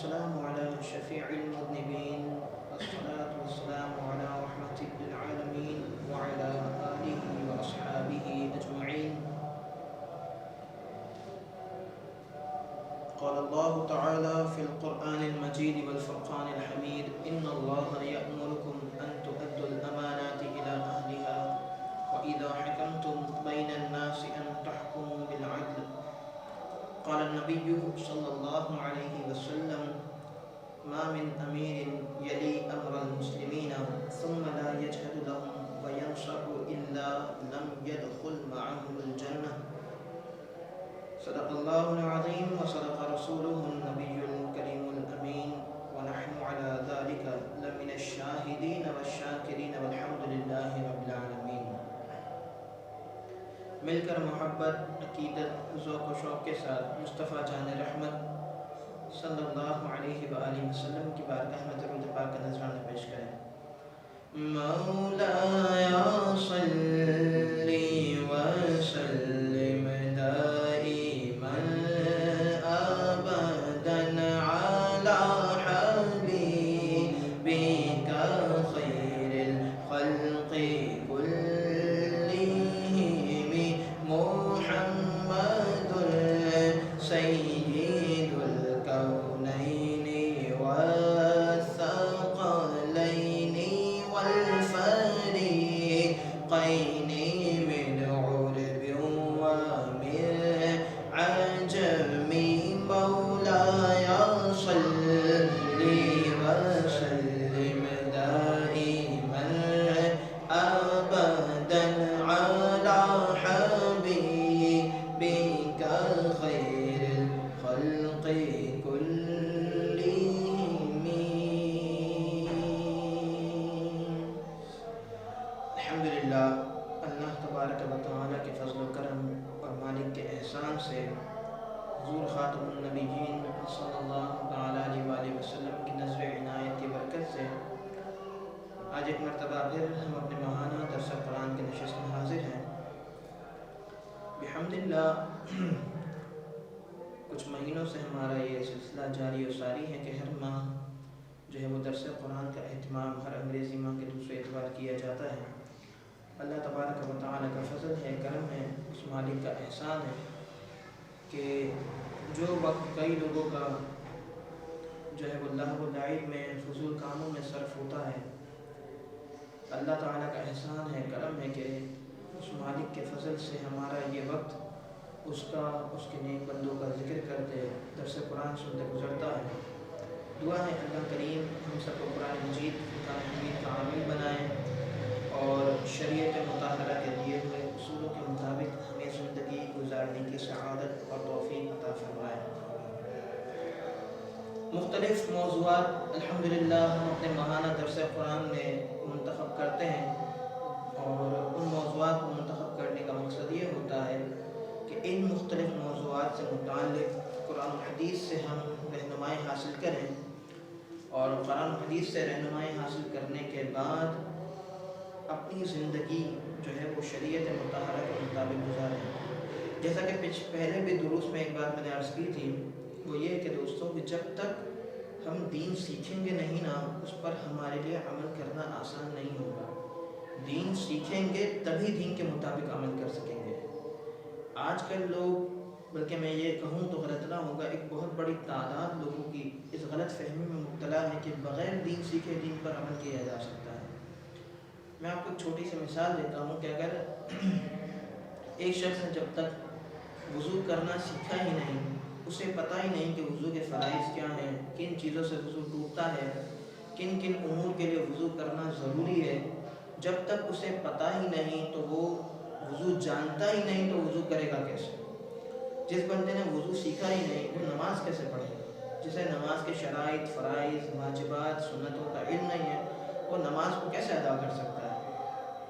والسلام على شفيع المذنبين والصلاة والسلام على رحمة للعالمين وعلى آله وأصحابه أجمعين. قال الله تعالى في القرآن المجيد والفرقان الحميد: إن الله يأمركم أن تؤدوا الأمانات إلى أهلها وإذا حكمتم بين الناس أن تحكموا بالعدل. قال النبي صلى الله عليه وسلم: ما من أمير يلي أمر المسلمين ثم لا يجهد لهم وينصح إلا لم يدخل معهم الجنة. صدق الله العظيم وصدق رسوله النبي الكريم الأمين ونحن على ذلك لمن الشاهدين والشاكرين والحمد لله رب العالمين. مل کر محبت، عقیدت، ذوق و شوق کے ساتھ مصطفیٰ جان رحمت صلی اللہ علیہ وآلہ وسلم کی بارگاہ میں درود پاک کا نذرانہ پیش کریں. مولایا صلی وسلم دائما ابدا علی حبیبک خیر الخلق كلهم محمد سید الکونین والثقلین والفریقین من عرب ومن عجم. مولاي صل وسلم دائما ابدا على حبيبك خير الخلق كلهم. الحمدللہ، اللہ تبارک و تعالیٰ کے فضل و کرم اور مالک کے احسان سے حضور خاتم النبیین صلی اللہ تعالیٰ علیہ وآلہ وسلم کی نظر عنایت کی برکت سے آج ایک مرتبہ پھر ہم اپنے ماہانہ درس قرآن کی نشست میں حاضر ہیں. بحمدللہ کچھ مہینوں سے ہمارا یہ سلسلہ جاری و ساری ہے کہ ہر ماہ جو ہے وہ درس قرآن کا اہتمام ہر انگریزی ماہ کے دوسرے اتوار کیا جاتا ہے. اللہ تبارک و تعالیٰ کا فضل ہے، کرم ہے، اس مالک کا احسان ہے کہ جو وقت کئی لوگوں کا جو ہے وہ لہو و لعب میں فضول کاموں میں صرف ہوتا ہے، اللہ تعالیٰ کا احسان ہے، کرم ہے کہ اس مالک کے فضل سے ہمارا یہ وقت اس کے نیک بندوں کا ذکر کرتے درس قرآن سنتے گزرتا ہے. دعا ہے اللہ کریم ہم سب کو قرآن مجید فرقان حمید کا عامل بنائیں اور شریعت مطہرہ کے دیے ہوئے اصولوں کے مطابق ہمیں زندگی گزارنے کی سعادت اور توفیق عطا فرمائے. مختلف موضوعات الحمدللہ ہم اپنے ماہانہ درس قرآن میں منتخب کرتے ہیں اور ان موضوعات کو منتخب کرنے کا مقصد یہ ہوتا ہے کہ ان مختلف موضوعات سے متعلق قرآن و حدیث سے ہم رہنمائی حاصل کریں اور قرآن و حدیث سے رہنمائی حاصل کرنے کے بعد اپنی زندگی جو ہے وہ شریعت مطہرہ کے مطابق گزاریں. جیسا کہ پہلے بھی دروس میں ایک بات میں نے عرض کی تھی، وہ یہ کہ دوستوں کہ جب تک ہم دین سیکھیں گے نہیں نا، اس پر ہمارے لیے عمل کرنا آسان نہیں ہوگا. دین سیکھیں گے تبھی دین کے مطابق عمل کر سکیں گے. آج کل لوگ، بلکہ میں یہ کہوں تو غلط نہ ہوگا، ایک بہت بڑی تعداد لوگوں کی اس غلط فہمی میں مبتلا ہے کہ بغیر دین سیکھے دین پر عمل کیا جا سکتا ہے. میں آپ کو ایک چھوٹی سی مثال دیتا ہوں کہ اگر ایک شخص نے جب تک وضو کرنا سیکھا ہی نہیں، اسے پتہ ہی نہیں کہ وضو کے فرائض کیا ہیں، کن چیزوں سے وضو ٹوٹتا ہے، کن کن امور کے لیے وضو کرنا ضروری ہے، جب تک اسے پتہ ہی نہیں تو وہ وضو جانتا ہی نہیں تو وضو کرے گا کیسے؟ جس بندے نے وضو سیکھا ہی نہیں وہ نماز کیسے پڑھے گا؟ جسے نماز کے شرائط، فرائض، واجبات، سنتوں کا علم نہیں ہے وہ نماز کو کیسے ادا کر سکتا ہے؟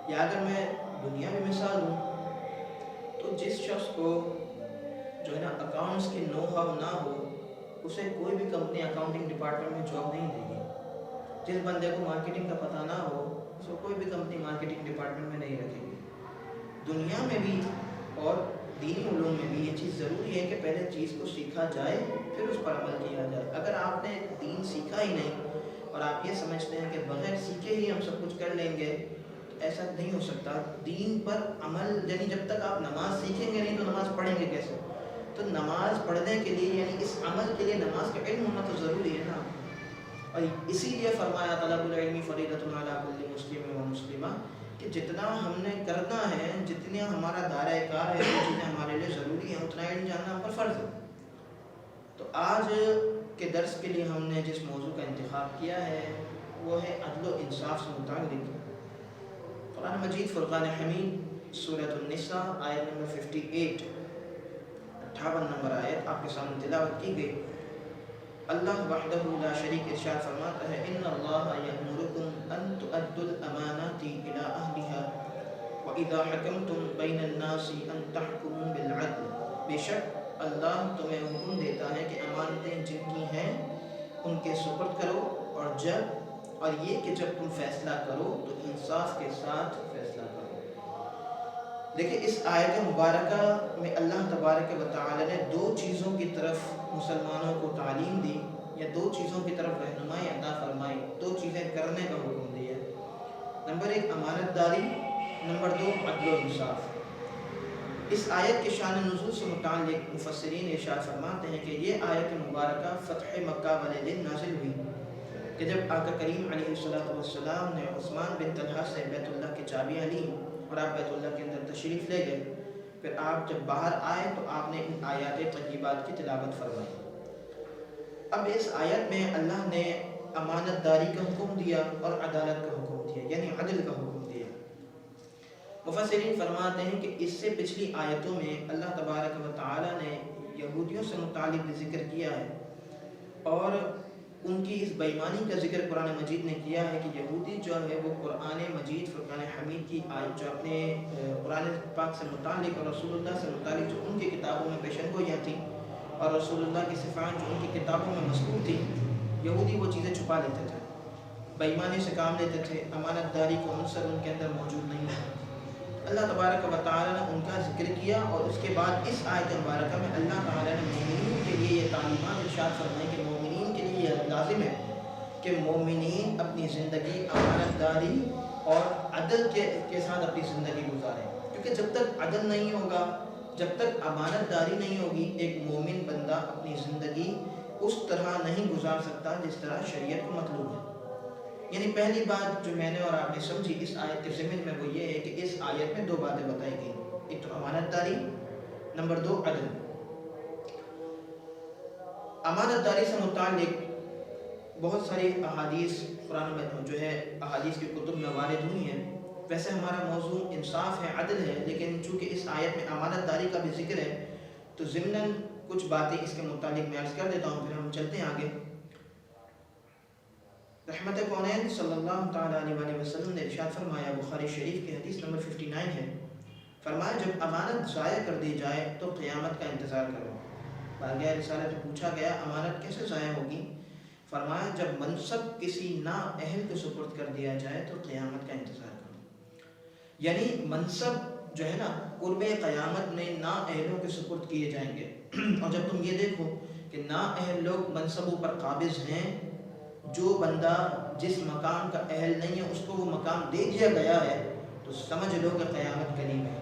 یا اگر میں دنیاوی مثال ہوں تو جس شخص کو جو ہے نا اکاؤنٹس کی نو ہاؤ نہ ہو، اسے کوئی بھی کمپنی اکاؤنٹنگ ڈپارٹمنٹ میں جاب نہیں دے گی. جس بندے کو مارکیٹنگ کا پتہ نہ ہو، اسے کوئی بھی کمپنی مارکیٹنگ ڈپارٹمنٹ میں نہیں رکھے گی. دنیا میں بھی اور دینی علوم میں بھی یہ چیز ضروری ہے کہ پہلے چیز کو سیکھا جائے پھر اس پر عمل کیا جائے۔ اگر آپ نے دین سیکھا ہی نہیں اور آپ یہ سمجھتے ہیں کہ بغیر سیکھے ہی ہم سب کچھ کر لیں گے، تو ایسا نہیں ہو سکتا۔ دین پر عمل یعنی جب تک آپ نماز سیکھیں گے نہیں تو نماز پڑھیں گے کیسے؟ تو نماز پڑھنے کے لیے یعنی اس عمل کے لیے نماز کا علم ہونا تو ضروری ہے نا۔ اور اسی لیے فرمایا طلب العلم فریضۃ علی کل مسلم و مسلمہ، کہ جتنا ہم نے کرنا ہے، جتنا ہمارا دائرۂ کار ہے، جو چیزیں ہمارے لیے ضروری ہیں، اتنا علم جاننا ہم پر فرض ہے۔ تو آج کے درس کے لیے ہم نے جس موضوع کا انتخاب کیا ہے وہ ہے عدل و انصاف سے متعلق قرآن مجید فرقان حمید سورۃ النساء آیت نمبر 58، 58 نمبر آیت آپ کے سامنے تلاوت کی گئی۔ اللہ وحدہ لا شریک ارشاد فرماتا ہے ان اللہ یأمرکم ان تؤدوا الامانات الی اہلها واذا حکمتم بین الناس ان تحکموا بالعدل، بے شک اللہ تمہیں حکم دیتا ہے کہ امانتیں جن کی ہیں ان کے سپرد کرو، اور یہ کہ جب تم فیصلہ کرو تو انصاف کے ساتھ فیصلہ کرو۔ دیکھیں اس آیت مبارکہ میں اللہ تبارک و تعالی نے دو چیزوں کی طرف مسلمانوں کو تعلیم دی، یا دو چیزوں کی طرف رہنمائی عطا فرمائی، دو چیزیں کرنے کا حکم دیا۔ نمبر 1 امانت داری، نمبر 2 عدل و انصاف۔ اس آیت کے شان نزول سے متعلق مفسرین ارشاد فرماتے ہیں کہ یہ آیت مبارکہ فتح مکہ والے دن نازل ہوئی کہ جب آقا کریم علیہ السلام نے عثمان بن طلحہ سے بیت اللہ کی چابیاں لیں اور آپ بیت اللہ کے اندر تشریف لے گئے۔ پھر آپ جب باہر آئے تو آپ نے ان آیات طیبات کی تلاوت فرمائی۔ اب اس آیت میں اللہ نے امانت داری کا حکم دیا اور عدالت کا حکم دیا، یعنی عدل کا حکم دیا۔ مفسرین فرماتے ہیں کہ اس سے پچھلی آیتوں میں اللہ تبارک و تعالی نے یہودیوں سے متعلق ذکر کیا ہے اور ان کی اس بےایمانی کا ذکر قرآن مجید نے کیا ہے کہ یہودی جو ہے وہ قرآن مجید فرقان حمید کی آیت جو اپنے قرآن پاک سے متعلق اور رسول اللہ سے متعلق جو ان کی کتابوں میں پیشن گوئیاں تھیں اور رسول اللہ کی صفات جو ان کی کتابوں میں مذکور تھی، یہودی وہ چیزیں چھپا لیتے تھے، بےایمانی سے کام لیتے تھے، امانت داری کا عنصر ان کے اندر موجود نہیں ہے۔ اللہ تبارک و تعالی نے ان کا ذکر کیا اور اس کے بعد اس آیت مبارکہ میں اللہ تعالی نے مومنین کے لیے یہ تعلیمات ارشاد فرمائی کہ مومنین کے لیے یہ لازم ہے کہ مومنین اپنی زندگی امانت داری اور عدل کے ساتھ اپنی زندگی گزاریں، کیونکہ جب تک عدل نہیں ہوگا، جب تک امانت داری نہیں ہوگی، ایک مومن بندہ اپنی زندگی اس طرح نہیں گزار سکتا جس طرح شریعت کو مطلوب ہے۔ یعنی پہلی بات جو میں نے اور آپ نے سمجھی اس آیت کے ضمن میں وہ یہ ہے کہ اس آیت میں دو باتیں بتائی گئی، ایک تو امانت داری، نمبر 2 عدل۔ امانت داری سے متعلق بہت ساری احادیث قرآن میں جو ہے احادیث کی کتب میں وارد ہوئی ہیں۔ ویسے ہمارا موضوع انصاف ہے، عدل ہے، لیکن چونکہ اس آیت میں امانت داری کا بھی ذکر ہے تو ضمناً کچھ باتیں اس کے متعلق میں عرض کر دیتا ہوں، پھر ہم چلتے ہیں آگے۔ رحمت کونین صلی اللہ تعالیٰ علیہ وسلم نے ارشاد فرمایا، بخاری شریف کی حدیث نمبر 59 ہے، فرمایا جب امانت ضائع کر دی جائے تو قیامت کا انتظار کرو۔ بارگاہ رسالت میں پوچھا گیا امانت کیسے ضائع ہوگی؟ فرمایا جب منصب کسی نااہل کو سپرد کر دیا جائے تو قیامت کا انتظار کرو۔ یعنی منصب جو ہے نا قرب قیامت میں نااہلوں کے سپرد کیے جائیں گے، اور جب تم یہ دیکھو کہ نااہل لوگ منصبوں پر قابض ہیں، جو بندہ جس مقام کا اہل نہیں ہے اس کو وہ مقام دے دیا گیا ہے، تو سمجھ لو کہ قیامت قریب ہے۔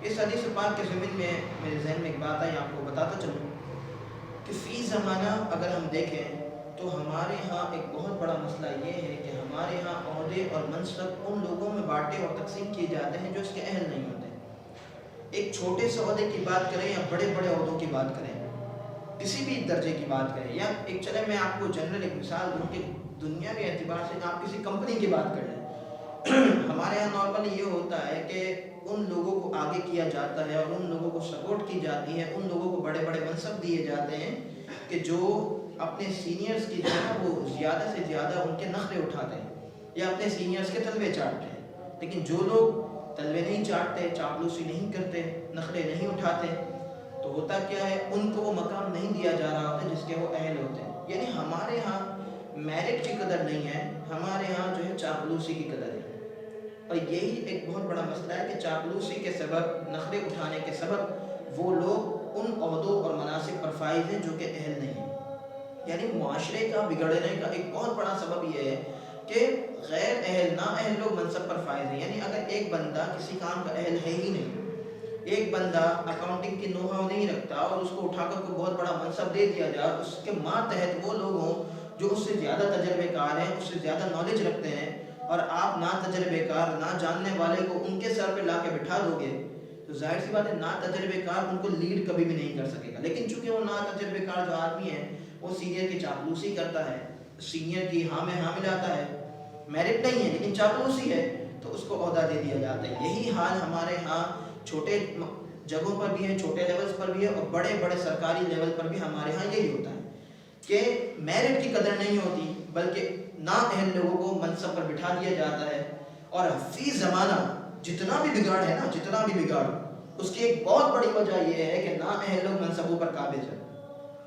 اس حدیث پاک کے ضمن میں میرے ذہن میں ایک بات آئی، آپ کو بتاتا چلوں کہ فی زمانہ اگر ہم دیکھیں تو ہمارے ہاں ایک بہت بڑا مسئلہ یہ ہے کہ ہمارے ہاں عہدے اور منصب ان لوگوں میں بانٹے اور تقسیم کیے جاتے ہیں جو اس کے اہل نہیں ہوتے۔ ایک چھوٹے سے عہدے کی بات کریں یا بڑے بڑے عہدوں کی بات کریں، کسی بھی درجے کی بات کریں، یا ایک چلے میں آپ کو جنرل ایک مثال دوں کہ دنیا کے اعتبار سے آپ کسی کمپنی کی بات کر لیں، ہمارے یہاں نارملی یہ ہوتا ہے کہ ان لوگوں کو آگے کیا جاتا ہے اور ان لوگوں کو سپورٹ کی جاتی ہے، ان لوگوں کو بڑے بڑے منصب دیے جاتے ہیں کہ جو اپنے سینئرز کی جو ہے وہ زیادہ سے زیادہ ان کے نخرے اٹھاتے ہیں یا اپنے سینئرز کے تلوے چاٹتے ہیں۔ لیکن جو لوگ تلوے نہیں چاٹتے، چاپلوسی نہیں کرتے، نخرے نہیں اٹھاتے، تو ہوتا کیا ہے ان کو وہ مقام نہیں دیا جا رہا ہوتا جس کے وہ اہل ہوتے ہیں۔ یعنی ہمارے ہاں میرٹ کی قدر نہیں ہے، ہمارے ہاں جو ہے چاپلوسی کی قدر ہے، اور یہی ایک بہت بڑا مسئلہ ہے کہ چاپلوسی کے سبب، نخرے اٹھانے کے سبب وہ لوگ ان عہدوں اور مناصب پر فائز ہیں جو کہ اہل نہیں ہیں۔ یعنی معاشرے کا بگڑنے کا ایک بہت بڑا سبب یہ ہے کہ غیر اہل نااہل لوگ منصب پر فائز ہیں۔ یعنی اگر ایک بندہ کسی کام کا اہل ہے ہی نہیں، ایک بندہ اکاؤنٹنگ کی نو ہاؤ نہیں رکھتا اور اس کو اٹھا کر کوئی بہت بڑا منصب دے دیا جائے، اس کے ماتحت وہ لوگ ہوں جو اس سے زیادہ تجربے کار ہیں، اس سے زیادہ نالج رکھتے ہیں، اور آپ نا تجربے کار نا جاننے والے کو ان کے سر پہ لا کے بٹھا دو گے تو ظاہر سی بات ہے نا تجربے کار ان کو لیڈ کبھی بھی نہیں کر سکے گا۔ لیکن چونکہ وہ نا تجربے کار جو آدمی ہے وہ سینئر کی چاپلوسی کرتا ہے، سینئر کی ہاں میں ہاں ملاتا ہے، میرٹ نہیں ہے لیکن چاپلوسی ہے، تو اس کو عہدہ دے دیا جاتا ہے۔ یہی حال ہمارے ہاں چھوٹے جگہوں پر بھی ہے، چھوٹے لیولز پر بھی ہے، اور بڑے بڑے سرکاری لیول پر بھی ہمارے ہاں یہی ہوتا ہے کہ میرٹ کی قدر نہیں ہوتی، بلکہ نااہل لوگوں کو منصب پر بٹھا دیا جاتا ہے۔ اور فی زمانہ جتنا بھی بگاڑ ہے نا، جتنا بھی بگاڑ، اس کی ایک بہت بڑی وجہ یہ ہے کہ نااہل لوگ منصبوں پر قابض ہیں۔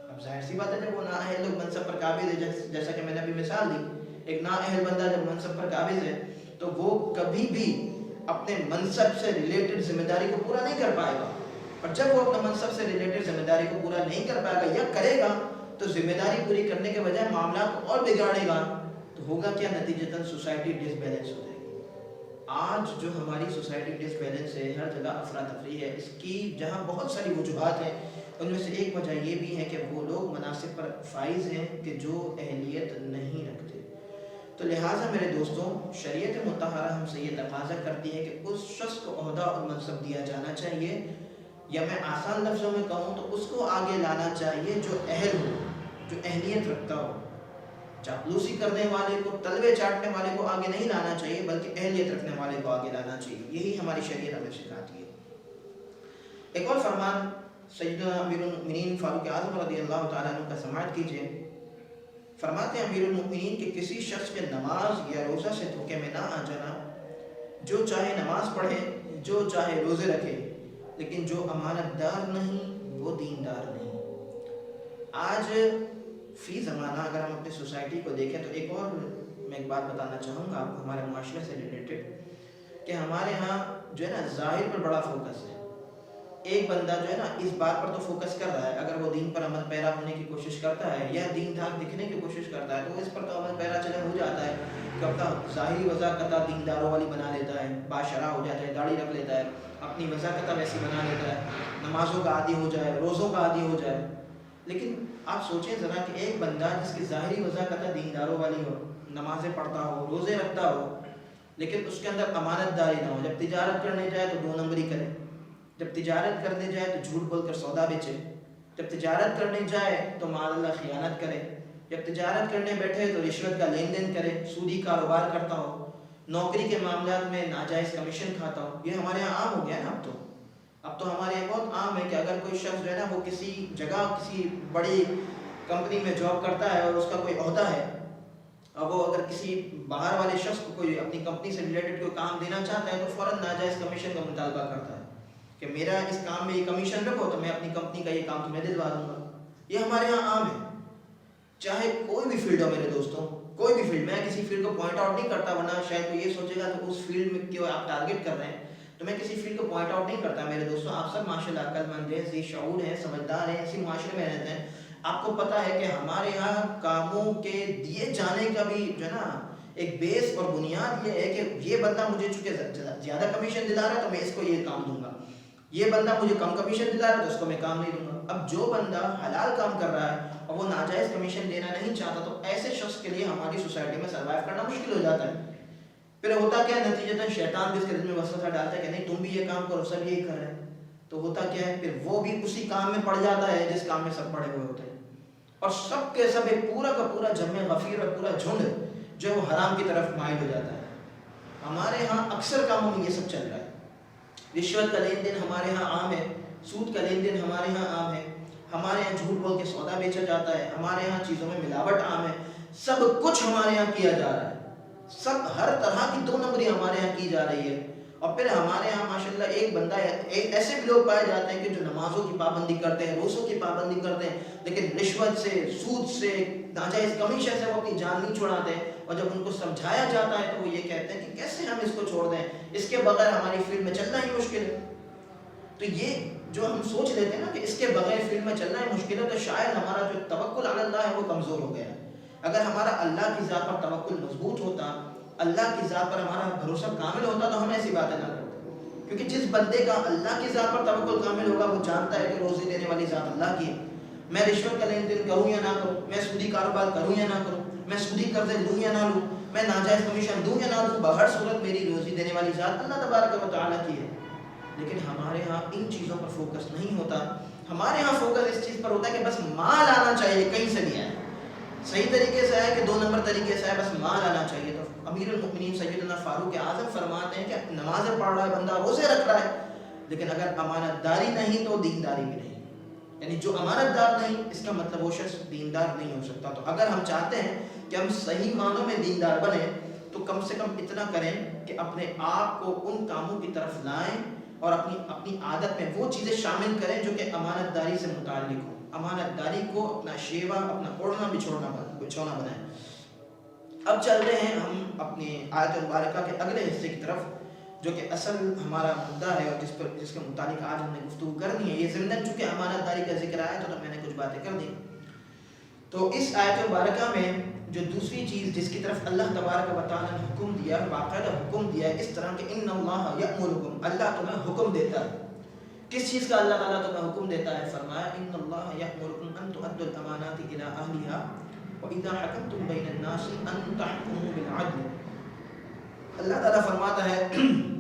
اب ظاہر سی بات ہے جب وہ نااہل لوگ منصب پر قابض ہے، جیسا کہ میں نے ابھی مثال دی، ایک نااہل بندہ جب منصب پر قابض ہے تو وہ کبھی بھی اپنے منصب سے ریلیٹڈ ذمہ داری کو پورا نہیں کر پائے گا، اور جب وہ اپنے منصب سے ریلیٹڈ ذمہ داری کو پورا نہیں کر پائے گا یا کرے گا تو ذمہ داری پوری کرنے کے بجائے معاملات کو اور بگاڑے گا، تو ہوگا کیا؟ نتیجتاً سوسائٹی ڈس بیلنس ہو جائے گی۔ آج جو ہماری سوسائٹی ڈس بیلنس ہے، ہر جگہ افراتفری ہے، اس کی جہاں بہت ساری وجوہات ہیں، ان میں سے ایک وجہ یہ بھی ہے کہ وہ لوگ مناصب پر فائز ہیں کہ جو اہلیت نہیں رکھتے۔ تو لہٰذا میرے دوستوں، شریعت مطہرہ ہم سے یہ تقاضا کرتی ہے کہ اس شخص کو عہدہ اور منصب دیا جانا چاہیے، یا میں آسان لفظوں میں کہوں تو اس کو آگے لانا چاہیے جو اہل ہو، جو اہلیت رکھتا ہو۔ چاپلوسی کرنے والے کو، تلوے چاٹنے والے کو آگے نہیں لانا چاہیے، بلکہ اہلیت رکھنے والے کو آگے لانا چاہیے۔ یہی ہماری شریعت ہمیں سکھاتی ہے۔ ایک اور فرمان سیدنا امیر المؤمنین فاروق اعظم رضی اللہ تعالیٰ عنہ کا سماعت کیجیے۔ فرماتے ہیں امیر المؤمنین کہ کسی شخص کے نماز یا روزہ سے دھوکے میں نہ آ جانا، جو چاہے نماز پڑھے، جو چاہے روزے رکھے، لیکن جو امانت دار نہیں وہ دیندار نہیں۔ آج فی زمانہ اگر ہم اپنی سوسائٹی کو دیکھیں تو ایک اور میں ایک بات بتانا چاہوں گا آپ کو ہمارے معاشرے سے ریلیٹڈ، کہ ہمارے ہاں جو ہے نا ظاہر پر بڑا فوکس ہے۔ ایک بندہ جو ہے نا اس بات پر تو فوکس کر رہا ہے، اگر وہ دین پر عمل پیرا ہونے کی کوشش کرتا ہے یا دیندار دکھنے کی کوشش کرتا ہے تو اس پر تو عمل پیرا چلے ہو جاتا ہے کہ اپنا ظاہری وضاحت دینداروں والی بنا لیتا ہے، باشرہ ہو جاتا ہے، داڑھی رکھ لیتا ہے، اپنی وضاحت ویسی بنا لیتا ہے، نمازوں کا عادی ہو جائے، روزوں کا عادی ہو جائے۔ لیکن آپ سوچیں ذرا کہ ایک بندہ جس کی ظاہری وضاحت دینداروں والی ہو، نمازیں پڑھتا ہو، روزے رکھتا ہو، لیکن اس کے اندر امانت داری نہ ہو، جب تجارت کرنے جائے تو 2 نمبری کرے، جب تجارت کرنے جائے تو جھوٹ بول کر سودا بیچے، جب تجارت کرنے جائے تو معاذ اللہ خیانت کرے، جب تجارت کرنے بیٹھے تو رشوت کا لین دین کرے، سودی کاروبار کرتا ہو، نوکری کے معاملات میں ناجائز کمیشن کھاتا ہو۔ یہ ہمارے یہاں عام ہو گیا ہے نا، اب تو ہمارے یہاں بہت عام ہے کہ اگر کوئی شخص جو ہے نا وہ کسی جگہ کسی بڑی کمپنی میں جاب کرتا ہے اور اس کا کوئی عہدہ ہے، اور وہ اگر کسی باہر والے شخص کو کوئی اپنی کمپنی سے ریلیٹڈ کوئی کام دینا چاہتا ہے تو فوراً ناجائز کمیشن کا مطالبہ کرتا ہے کہ میرا اس کام میں یہ کمیشن رکھو تو میں اپنی کمپنی کا یہ کام تمہیں دلوا دوں گا۔ یہ ہمارے یہاں عام ہے، چاہے کوئی بھی فیلڈ ہو میرے دوستوں، کوئی بھی فیلڈ۔ میں کسی فیلڈ کو پوائنٹ آؤٹ نہیں کرتا، ورنہ شاید کوئی یہ سوچے گا کہ اس فیلڈ میں کیوں آپ ٹارگٹ کر رہے ہیں، تو میں کسی فیلڈ کو پوائنٹ آؤٹ نہیں کرتا میرے دوستوں۔ آپ سب ماشاءاللہ عقل مند ہیں، ذی شعور ہیں، سمجھدار ہیں، اسی معاشرے میں رہتے ہیں۔ آپ کو پتہ ہے کہ ہمارے یہاں کاموں کے دیے جانے کا بھی جو ہے نا ایک بیس اور بنیاد یہ ہے کہ یہ بندہ مجھے چونکہ زیادہ کمیشن دلا رہا ہے تو میں اس کو یہ کام دوں گا، یہ بندہ مجھے کم کمیشن دلا رہا ہے تو اس کو میں کام نہیں دوں گا۔ اب جو بندہ حلال کام کر رہا ہے اور وہ ناجائز کمیشن دینا نہیں چاہتا تو ایسے شخص کے لیے ہماری سوسائٹی میں سروائیو کرنا مشکل ہو جاتا ہے۔ پھر ہوتا کیا ہے، نتیجتاً شیطان بھی اس کے دل میں وسوسہ ڈالتا ہے کہ نہیں تم بھی یہ کام کرو، سب یہی کر رہے ہیں، تو ہوتا کیا ہے پھر وہ بھی اسی کام میں پڑ جاتا ہے جس کام میں سب پڑے ہوئے ہوتے ہیں، اور سب کے سب ایک پورا کا پورا جمع غفیر اور پورا جھنڈ جو وہ حرام کی طرف مائل ہو جاتا ہے۔ ہمارے ہاں اکثر کاموں میں یہ سب چل رہا ہے۔ رشوت کا لین دین ہمارے ہاں عام ہے، سود کا لین دین ہمارے ہاں عام ہے، ہمارے یہاں جھوٹ بول کے سودا بیچا جاتا ہے، ہمارے ہاں چیزوں میں ملاوٹ عام ہے، سب کچھ ہمارے یہاں کیا جا رہا ہے، سب ہر طرح کی 2 نمبری ہمارے یہاں کی جا رہی ہے۔ اور پھر ہمارے یہاں ماشاءاللہ ایک بندہ ایسے بھی لوگ پائے جاتے ہیں کہ جو نمازوں کی پابندی کرتے ہیں، روزوں کی پابندی کرتے ہیں، لیکن رشوت سے، سود سے، ناجائز کمیشن سے وہ اپنی جان نہیں چھڑاتے، اور جب ان کو سمجھایا جاتا ہے تو وہ یہ کہتے ہیں کہ کیسے ہم اس کو چھوڑ دیں، اس کے بغیر ہماری فیلڈ میں چلنا ہی مشکل ہے۔ تو یہ جو ہم سوچ لیتے ہیں نا کہ اس کے بغیر فیلڈ میں چلنا ہے مشکل ہے، تو شاید ہمارا جو توکل علی اللہ ہے وہ کمزور ہو گیا ہے۔ اگر ہمارا اللہ کی ذات پر توکل مضبوط ہوتا، اللہ کی ذات پر ہمارا بھروسہ کامل ہوتا، تو ہم ایسی باتیں نہ کرتے۔ کیونکہ جس بندے کا اللہ کی ذات پر توکل کامل ہوگا وہ جانتا ہے کہ روزی دینے والی ذات اللہ کی ہے۔ میں رشوت کا لین دین کروں یا نہ کروں، میں سودی کاروبار کروں یا نہ کروں، میں سودی قرضے لوں یا نہ لوں، میں ناجائز کمیشن دوں یا نہ دوں، بہر صورت میری روزی دینے والی ذات اللہ تبارک و تعالیٰ کی ہے۔ لیکن ہمارے ہاں ان چیزوں پر فوکس نہیں ہوتا، ہمارے ہاں فوکس اس چیز پر ہوتا ہے کہ بس مال آنا چاہیے، کہیں سے بھی آئے، صحیح طریقے سے آئے کہ 2 نمبر طریقے سے آئے، بس مال آنا چاہیے۔ تو امیر المؤمنین سیدنا فاروق اعظم فرماتے ہیں کہ نمازیں پڑھ رہا ہے بندہ، روزے رکھ رہا ہے، لیکن اگر امانت داری نہیں تو دینداری بھی نہیں، یعنی جو امانت دار نہیں، اس کا مطلب وہ شخص دیندار نہیں ہو سکتا۔ تو اگر ہم چاہتے ہیں کہ ہم صحیح معنوں میں دیندار بنیں تو کم سے کم اتنا کریں کہ اپنے آپ کو ان کاموں کی طرف لائیں اور اپنی عادت میں وہ چیزیں شامل کریں جو کہ امانت داری سے متعلق ہوں، امانت داری کو اپنا شیوا، اپنا اوڑھنا بچھونا بنائیں۔ اب چل رہے ہیں ہم اپنی آیت مبارکہ کے اگلے حصے کی طرف، جو کہ اصل ہمارا مدعا ہے اور جس کے متعلق آج ہم نے گفتگو کرنی ہے۔ یہ ضمن چونکہ امانت داری کا ذکر آیا تو میں نے کچھ باتیں کر دی۔ تو اس آیت مبارکہ میں جو دوسری چیز جس کی طرف اللہ تبارک و تعالیٰ نے حکم دیا، باقاعدہ حکم دیا ہے اس طرح کہ ان اللہ یأمرکم، اللہ تمہیں حکم دیتا ہے۔ کس چیز کا اللہ تعالیٰ تمہیں حکم دیتا ہے؟ فرمایا ان اللہ یأمرکم ان تؤدوا الامانات الی اہلها وَإِذَا حَكَمْتُمْ بَيْنَ النَّاسِ أَن تَحْكُمُوا بِالْعَدْلِ۔ اللہ تعالیٰ فرماتا ہے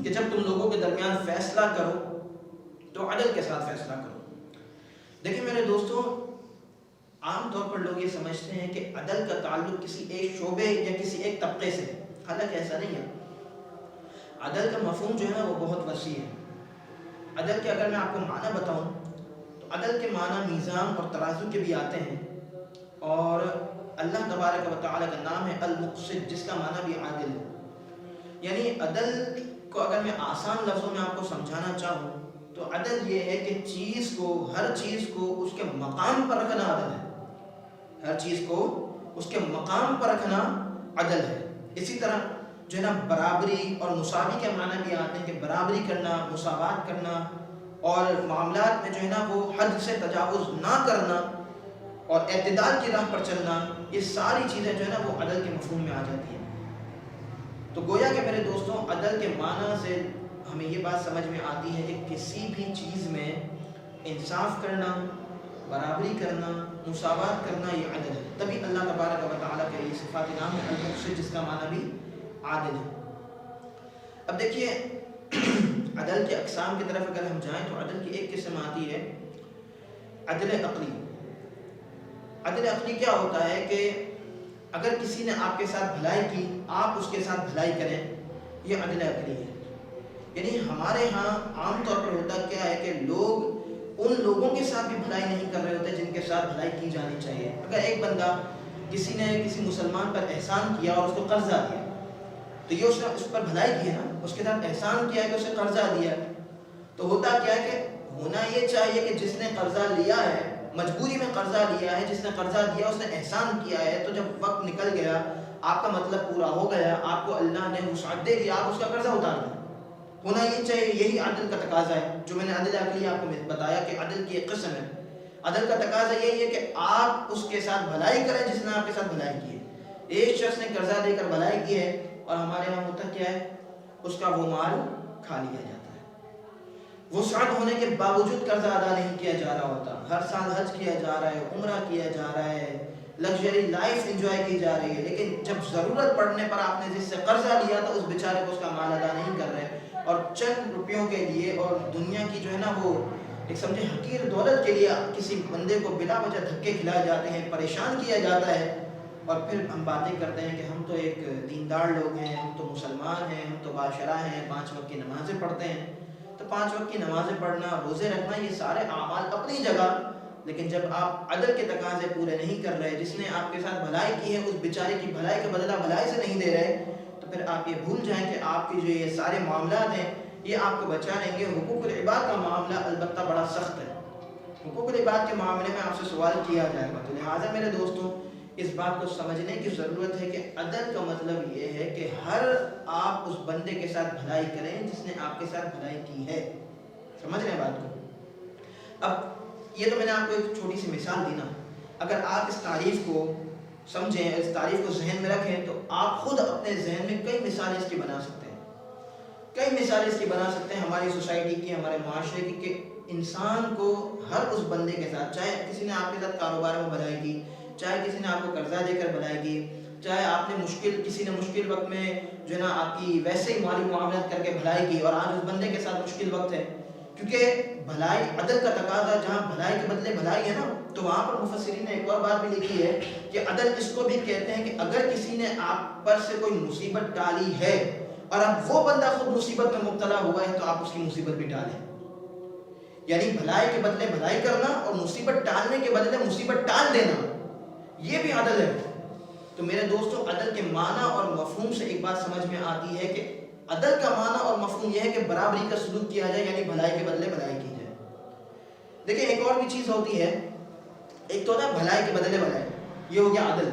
کہ جب تم لوگوں کے درمیان فیصلہ کرو تو عدل کے ساتھ فیصلہ کرو۔ دیکھیں میرے دوستوں، عام طور پر لوگ یہ سمجھتے ہیں کہ عدل کا تعلق کسی ایک شعبے یا کسی ایک طبقے سے، حالانکہ ایسا نہیں ہے۔ عدل کا مفہوم جو ہے وہ بہت وسیع ہے۔ عدل کے اگر میں آپ کو معنی بتاؤں تو عدل کے معنی میزان اور ترازو کے بھی آتے ہیں، اور اللہ تبارک و تعالیٰ کا نام ہے المقسط، جس کا معنی بھی عادل ہے۔ یعنی عدل کو اگر میں آسان لفظوں میں آپ کو سمجھانا چاہوں تو عدل یہ ہے کہ ہر چیز کو اس کے مقام پر رکھنا عدل ہے، ہر چیز کو اس کے مقام پر رکھنا عدل ہے۔ اسی طرح جو ہے نا برابری اور مساوی کے معنی بھی آتے ہیں کہ برابری کرنا، مساوات کرنا، اور معاملات میں جو ہے نا وہ حد سے تجاوز نہ کرنا اور اعتدال کی راہ پر چلنا، یہ ساری چیزیں جو ہے نا وہ عدل کے مفہوم میں آ جاتی ہیں۔ تو گویا کہ میرے دوستوں، عدل کے معنی سے ہمیں یہ بات سمجھ میں آتی ہے کہ کسی بھی چیز میں انصاف کرنا، برابری کرنا، مساوات کرنا، یہ عدل ہے۔ تبھی اللہ تبارک و تعالیٰ کے یہ صفات نام ہے المقسط، جس کا معنی بھی عادل ہے۔ اب دیکھیے عدل کے اقسام کی طرف اگر ہم جائیں تو عدل کی ایک قسم آتی ہے عدل عقلی۔ عدل عقلی کیا ہوتا ہے کہ اگر کسی نے آپ کے ساتھ بھلائی کی، آپ اس کے ساتھ بھلائی کریں، یہ عدل عقلی ہے۔ یعنی ہمارے ہاں عام طور پر ہوتا کیا ہے کہ لوگ ان لوگوں کے ساتھ بھی بھلائی نہیں کر رہے ہوتے جن کے ساتھ بھلائی کی جانی چاہیے۔ اگر ایک بندہ کسی نے کسی مسلمان پر احسان کیا اور اس کو قرضہ دیا، تو یہ اس نے اس پر بھلائی کی ہے نا، اس کے ساتھ احسان کیا ہے کہ اسے قرضہ دیا، تو ہوتا کیا ہے کہ ہونا یہ چاہیے کہ جس نے قرضہ لیا ہے، مجبوری میں قرضہ لیا ہے، جس نے قرضہ دیا اس نے احسان کیا ہے، تو جب وقت نکل گیا، آپ کا مطلب پورا ہو گیا، آپ کو اللہ نے وسعت دے دیا، آپ اس کا قرضہ اتار دیں۔ ہونا یہ چاہیے، یہی عدل کا تقاضا ہے جو میں نے عدل عقلی آپ کو بتایا کہ عدل کی ایک قسم ہے۔ عدل کا تقاضا یہی ہے کہ آپ اس کے ساتھ بھلائی کریں جس نے آپ کے ساتھ بھلائی کی ہے۔ ایک شخص نے قرضہ دے کر بھلائی کی ہے اور ہمارے یہاں ہوتا کیا ہے، اس کا وہ مال کھا لیا جاتا ہے۔ وسعت ہونے کے باوجود قرضہ ادا نہیں کیا جا رہا ہوتا، ہر سال حج کیا جا رہا ہے، عمرہ کیا جا رہا ہے، لگژری لائف انجوائے کی جا رہی ہے، لیکن جب ضرورت پڑنے پر آپ نے جس سے قرضہ لیا تھا اس بیچارے کو اس کا مال ادا نہیں کر رہے، اور چند روپیوں کے لیے اور دنیا کی جو ہے نا وہ ایک سمجھے حقیر دولت کے لیے کسی بندے کو بلا وجہ دھکے کھلائے جاتے ہیں، پریشان کیا جاتا ہے، اور پھر ہم باتیں کرتے ہیں کہ ہم تو ایک دیندار لوگ ہیں، ہم تو مسلمان ہیں، ہم تو باشرہ ہیں، 5 وقت کی نمازیں پڑھتے ہیں۔ تو 5 وقت کی نمازیں پڑھنا، روزے رکھنا، یہ سارے اعمال اپنی جگہ، لیکن جب آپ عدل کے تقاضے پورے نہیں کر رہے، جس نے آپ کے ساتھ بھلائی کی ہے اس بیچارے کی بھلائی کا بدلہ بھلائی سے نہیں دے رہے، تو پھر آپ یہ بھول جائیں کہ آپ کی جو یہ سارے معاملات ہیں یہ آپ کو بچا لیں گے۔ حقوق العباد کا معاملہ البتہ بڑا سخت ہے، حقوق العباد کے معاملے میں آپ سے سوال کیا جائے گا، تو لہٰذا میرے دوستوں اس بات کو سمجھنے کی ضرورت ہے کہ عدل کا مطلب یہ ہے کہ ہر آپ اس بندے کے ساتھ بھلائی کریں جس نے آپ کے ساتھ بھلائی کی ہے۔ سمجھ رہے ہیں بات کو؟ اب یہ تو میں نے آپ کو ایک چھوٹی سی مثال دی نا، اگر آپ اس تعریف کو سمجھیں، اس تعریف کو ذہن میں رکھیں تو آپ خود اپنے ذہن میں کئی مثالیں اس کی بنا سکتے ہیں، کئی مثالیں اس کی بنا سکتے ہیں ہماری سوسائٹی کی، ہمارے معاشرے کی، کہ انسان کو ہر اس بندے کے ساتھ، چاہے کسی نے آپ کے ساتھ کاروبار میں بھلائی کی، چاہے کسی نے آپ کو قرضہ دے کر بھلائی کی، چاہے آپ نے کسی نے مشکل وقت میں جو ہے نا آپ کی ویسے ہی مالی معاملات کر کے بھلائی کی، اور آج اس بندے کے ساتھ مشکل وقت ہے، کیونکہ بھلائی عدل کا تقاضا، جہاں بھلائی کے بدلے بھلائی ہے نا، تو وہاں پر مفسرین نے ایک اور بات بھی لکھی ہے کہ عدل اس کو بھی کہتے ہیں کہ اگر کسی نے آپ پر سے کوئی مصیبت ٹالی ہے اور اب وہ بندہ خود مصیبت میں مبتلا ہوا ہے تو آپ اس کی مصیبت بھی ٹالیں، یعنی بھلائی کے بدلے بھلائی کرنا اور مصیبت ٹالنے کے بدلے مصیبت ٹال دینا، یہ بھی عدل ہے۔ تو میرے دوستوں، عدل کے معنی اور مفہوم سے ایک بات سمجھ میں آتی ہے کہ عدل کا معنی اور مفہوم یہ ہے کہ برابری کا سلوک کیا جائے، یعنی بھلائی کے بدلے بھلائی کی جائے۔ دیکھیں ایک اور بھی چیز ہوتی ہے، ایک تو ہوتا ہے بھلائی کے بدلے بھلائی، یہ ہو گیا عدل،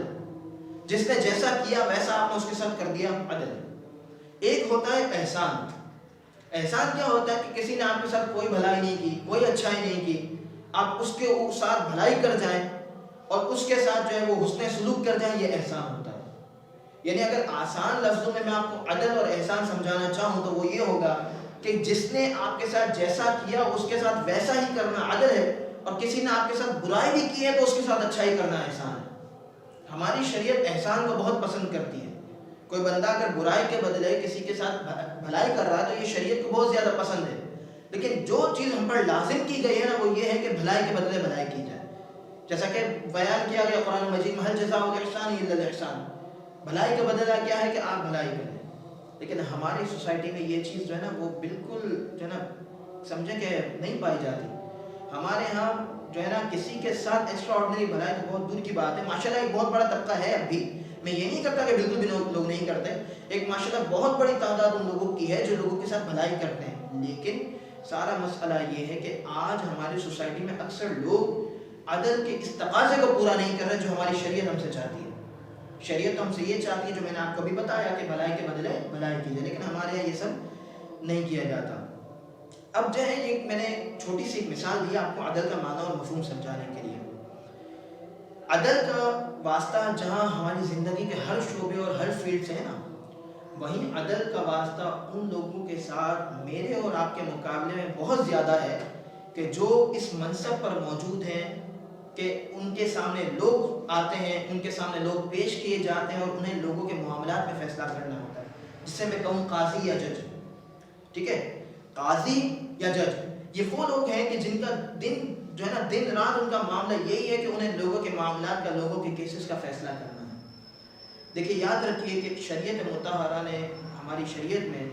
جس نے جیسا کیا ویسا آپ نے اس کے ساتھ کر دیا، عدل۔ ایک ہوتا ہے احسان۔ احسان کیا ہوتا ہے کہ کسی نے آپ کے ساتھ کوئی بھلائی نہیں کی، کوئی اچھائی نہیں کی، آپ اس کے ساتھ بھلائی کر جائیں اور اس کے ساتھ جو ہے وہ حسن سلوک کر جائیں، یہ احسان ہوتا ہے۔ یعنی اگر آسان لفظوں میں آپ کو عدل اور احسان سمجھانا چاہوں تو وہ یہ ہوگا کہ جس نے آپ کے ساتھ جیسا کیا اس کے ساتھ ویسا ہی کرنا عدل ہے، اور کسی نے آپ کے ساتھ برائی بھی کی ہے تو اس کے ساتھ اچھائی کرنا احسان ہے۔ ہماری شریعت احسان کو بہت پسند کرتی ہے۔ کوئی بندہ اگر برائی کے بدلے کسی کے ساتھ بھلائی کر رہا ہے تو یہ شریعت کو بہت زیادہ پسند ہے، لیکن جو چیز ہم پر لازم کی گئی ہے نا وہ یہ ہے کہ بھلائی کے بدلے بھلائی کی جائے، جیسا کہ بیان کیا گیا قرآن مجید میں، ہل جزاء الاحسان الا الاحسان، بھلائی کا بدلہ کیا ہے کہ آپ بھلائی کریں۔ لیکن ہماری سوسائٹی میں یہ چیز جو ہے نا وہ بالکل جو ہے نا سمجھے کہ نہیں پائی جاتی۔ ہمارے ہاں جو ہے نا کسی کے ساتھ ایکسٹرا آرڈنری بھلائی تو بہت دور کی بات ہے، ماشاءاللہ ایک بہت بڑا طبقہ ہے اب بھی، میں یہ نہیں کرتا کہ بالکل بھی لوگ نہیں کرتے، ایک ماشاءاللہ بہت بڑی تعداد ان لوگوں کی ہے جو لوگوں کے ساتھ بھلائی کرتے ہیں، لیکن سارا مسئلہ یہ ہے کہ آج ہماری سوسائٹی میں اکثر لوگ عدل کے اس تقاضے کو پورا نہیں کر رہے جو ہماری شریعت ہم سے چاہتی ہے۔ شریعت ہم سے یہ چاہتی ہے جو میں نے آپ کو بھی بتایا کہ بھلائی کے بدلے بھلائی کی جائے، لیکن ہمارے یہاں یہ سب نہیں کیا جاتا۔ اب جو ہے ایک میں نے چھوٹی سی ایک مثال دی آپ کو عدل کا معنی اور مفہوم سمجھانے کے لیے۔ عدل کا واسطہ جہاں ہماری زندگی کے ہر شعبے اور ہر فیلڈ سے ہے نا، وہیں عدل کا واسطہ ان لوگوں کے ساتھ میرے اور آپ کے مقابلے میں بہت زیادہ ہے کہ جو اس منصب پر موجود ہیں، کہ ان کے سامنے لوگ آتے ہیں، ان کے سامنے لوگ پیش کیے جاتے ہیں اور انہیں لوگوں کے معاملات میں فیصلہ کرنا ہوتا ہے، جس سے میں کہوں قاضی یا جج، ٹھیک ہے، قاضی یا جج، یہ وہ لوگ ہیں کہ جن کا دن جو ہے نا دن رات ان کا معاملہ یہی ہے کہ انہیں لوگوں کے معاملات کا، لوگوں کے کیسز کا فیصلہ کرنا ہے۔ دیکھیے یاد رکھیے کہ شریعت مطہرہ نے، ہماری شریعت میں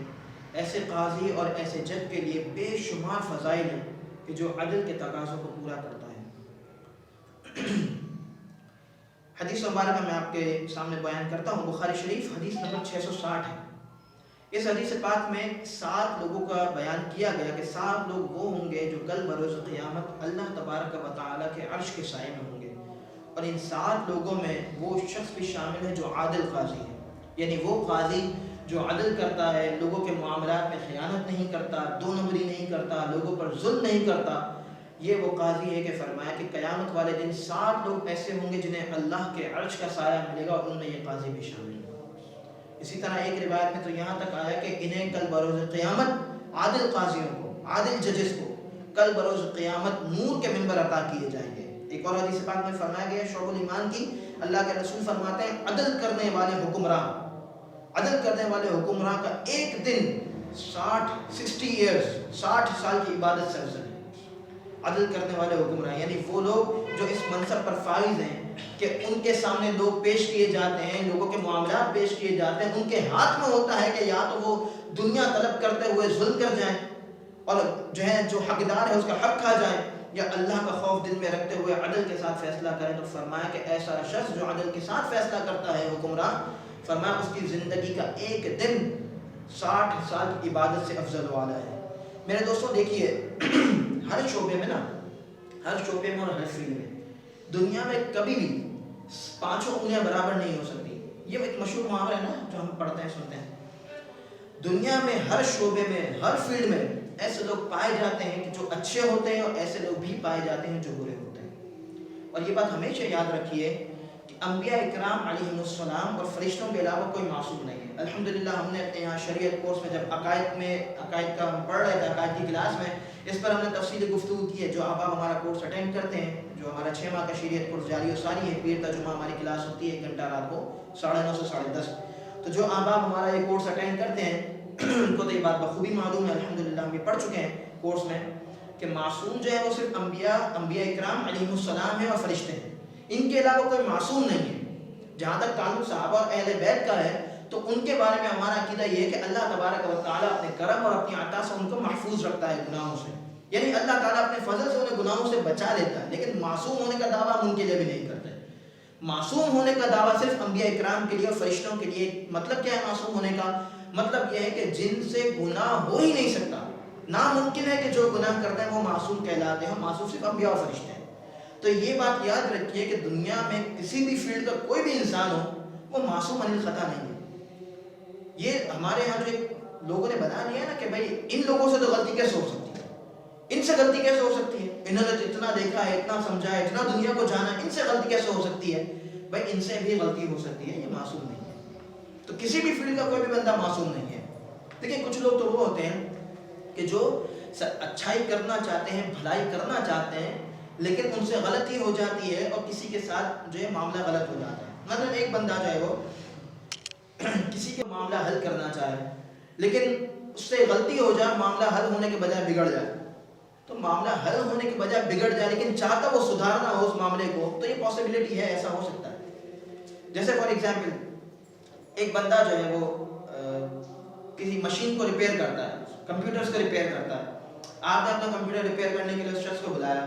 ایسے قاضی اور ایسے جج کے لیے بے شمار فضائل ہیں کہ جو عدل کے تقاضوں کو پورا کرتا ہے۔ حدیث مبارکہ میں آپ کے سامنے بیان کرتا ہوں، بخاری شریف حدیث نمبر 660 ہے۔ اس حدیث پاک میں 7 لوگوں کا بیان کیا گیا کہ 7 لوگ وہ ہوں گے جو کل بروز قیامت اللہ تبارک و تعالیٰ کے عرش کے سائے میں ہوں گے، اور ان 7 لوگوں میں وہ شخص بھی شامل ہے جو عادل قاضی ہے، یعنی وہ قاضی جو عدل کرتا ہے، لوگوں کے معاملات میں خیانت نہیں کرتا، 2 نمبری نہیں کرتا، لوگوں پر ظلم نہیں کرتا، یہ وہ قاضی ہے کہ فرمایا کہ قیامت والے دن 7 لوگ ایسے ہوں گے جنہیں اللہ کے عرش کا سایہ ملے گا، اور ان میں یہ قاضی بھی شامل ہے۔ اسی طرح ایک روایت میں تو یہاں تک آیا کہ انہیں کل بروز قیامت عادل قاضیوں کو، عادل ججز کو کل بروز قیامت نور کے منبر عطا کیے جائیں گے۔ ایک اور حدیث پاک میں فرمایا گیا شعب الایمان کی، اللہ کے رسول فرماتے ہیں عدل کرنے والے حکمراں، عدل کرنے والے حکمراں کا ایک دن 60 ایئرز 60 سال کی عبادت سے افضل ہے۔ عدل کرنے والے حکمراں یعنی وہ لوگ جو اس منصب پر فائز ہیں کہ ان کے سامنے لوگ پیش کیے جاتے ہیں، لوگوں کے معاملات پیش کیے جاتے ہیں، ان کے ہاتھ میں ہوتا ہے کہ یا تو وہ دنیا طلب کرتے ہوئے ظلم کر جائیں اور جو ہے جو حقدار ہے اس کا حق کھا جائیں، یا اللہ کا خوف دل میں رکھتے ہوئے عدل کے ساتھ فیصلہ کریں۔ تو فرمایا کہ ایسا شخص جو عدل کے ساتھ فیصلہ کرتا ہے حکمراں، فرمایا اس کی زندگی کا ایک دن 60 سال کی عبادت سے افضل والا ہے۔ میرے دوستوں دیکھیے ہر شعبے میں نا، ہر شعبے میں اور ہر فیلڈ میں دنیا میں کبھی بھی 5 انگلیاں برابر نہیں ہو سکتی، یہ ایک مشہور محاورہ ہے نا جو ہم پڑھتے ہیں سنتے ہیں۔ دنیا میں ہر شعبے میں، ہر فیلڈ میں ایسے لوگ پائے جاتے ہیں کہ جو اچھے ہوتے ہیں اور ایسے لوگ بھی پائے جاتے ہیں جو برے ہوتے ہیں۔ اور یہ بات ہمیشہ یاد رکھیے کہ انبیاء اکرام علیہم السلام اور فرشتوں کے علاوہ کوئی معصوم نہیں ہے۔ الحمدللہ ہم نے اپنے یہاں شریعت کورس میں جب عقائد کا ہم پڑھ رہے تھے، عقائد کی کلاس میں اس پر ہم نے تفصیلی گفتگو کی ہے۔ جو احباب ہمارا کورس اٹینڈ کرتے ہیں، جو ہمارا 6 ماہ کا شریعت کورس جاری و ساری ہے، پیر ترجمہ ہماری کلاس ہوتی ہے 1 گھنٹہ رات کو 9:30 سے 10:30۔ تو جو احباب ہمارا یہ کورس اٹینڈ کرتے ہیں ان کو تو یہ بات بخوبی معلوم ہے، الحمدللہ ہم یہ پڑھ چکے ہیں کورس میں، کہ معصوم جو ہے وہ صرف انبیاء اکرام علیہم السلام ہیں اور فرشتے ہیں، ان کے علاوہ کوئی معصوم نہیں ہے۔ جہاں تک تعلق صحابہ اور اہل بیت کا ہے تو ان کے بارے میں ہمارا عقیدہ یہ ہے کہ اللہ تبارک و تعالیٰ اپنے کرم اور اپنی عطا سے ان کو محفوظ رکھتا ہے گناہوں سے، یعنی اللہ تعالیٰ اپنے فضل سے انہیں گناہوں سے بچا لیتا ہے، لیکن معصوم ہونے کا دعویٰ ہم ان کے لیے بھی نہیں کرتے۔ معصوم ہونے کا دعویٰ صرف انبیاء اکرام کے لیے اور فرشتوں کے لیے۔ مطلب کیا ہے معصوم ہونے کا؟ مطلب یہ ہے کہ جن سے گناہ ہو ہی نہیں سکتا، ناممکن ہے کہ جو گناہ کرتے ہیں وہ معصوم کہلاتے ہیں۔ معصوم صرف انبیاء اور فرشتے ہیں۔ تو یہ بات یاد رکھیے کہ دنیا میں کسی بھی فیلڈ کا کوئی بھی انسان ہو وہ معصوم عن الخطا نہیں ہے۔ یہ ہمارے یہاں جو لوگوں نے بنا لیا نا کہ بھائی ان لوگوں سے تو غلطی کیسے ہو سکتی ہے، ان سے غلطی کیسے ہو سکتی ہے، انہوں نے اتنا دیکھا ہے، اتنا سمجھا ہے، اتنا دنیا کو جانا، ان سے غلطی کیسے ہو سکتی ہے؟ بھائی ان سے بھی غلطی ہو سکتی ہے، یہ معصوم نہیں ہے۔ تو کسی بھی فیلڈ کا کوئی بھی بندہ معصوم نہیں ہے۔ دیکھیں کچھ لوگ تو وہ ہوتے ہیں کہ جو اچھائی کرنا چاہتے ہیں، بھلائی کرنا چاہتے ہیں، لیکن ان سے غلطی ہو جاتی ہے اور کسی کے ساتھ جو ہے معاملہ غلط ہو جاتا ہے۔ مطلب ایک بندہ جو ہے وہ کسی کے معاملہ حل کرنا چاہے لیکن اس سے غلطی ہو جائے، معاملہ حل ہونے کے بجائے بگڑ جائے، تو معاملہ حل ہونے کے بجائے بگڑ جائے لیکن چاہتا وہ سدھارنا ہو اس معاملے کو، تو یہ پاسبلٹی ہے، ایسا ہو سکتا ہے۔ جیسے فار ایگزامپل ایک بندہ جو ہے وہ کسی مشین کو ریپیئر کرتا ہے، کمپیوٹرز کو ریپیئر کرتا ہے۔ آپ نے اپنا کمپیوٹر ریپیئر کرنے کے لیے اس شخص کو بلایا،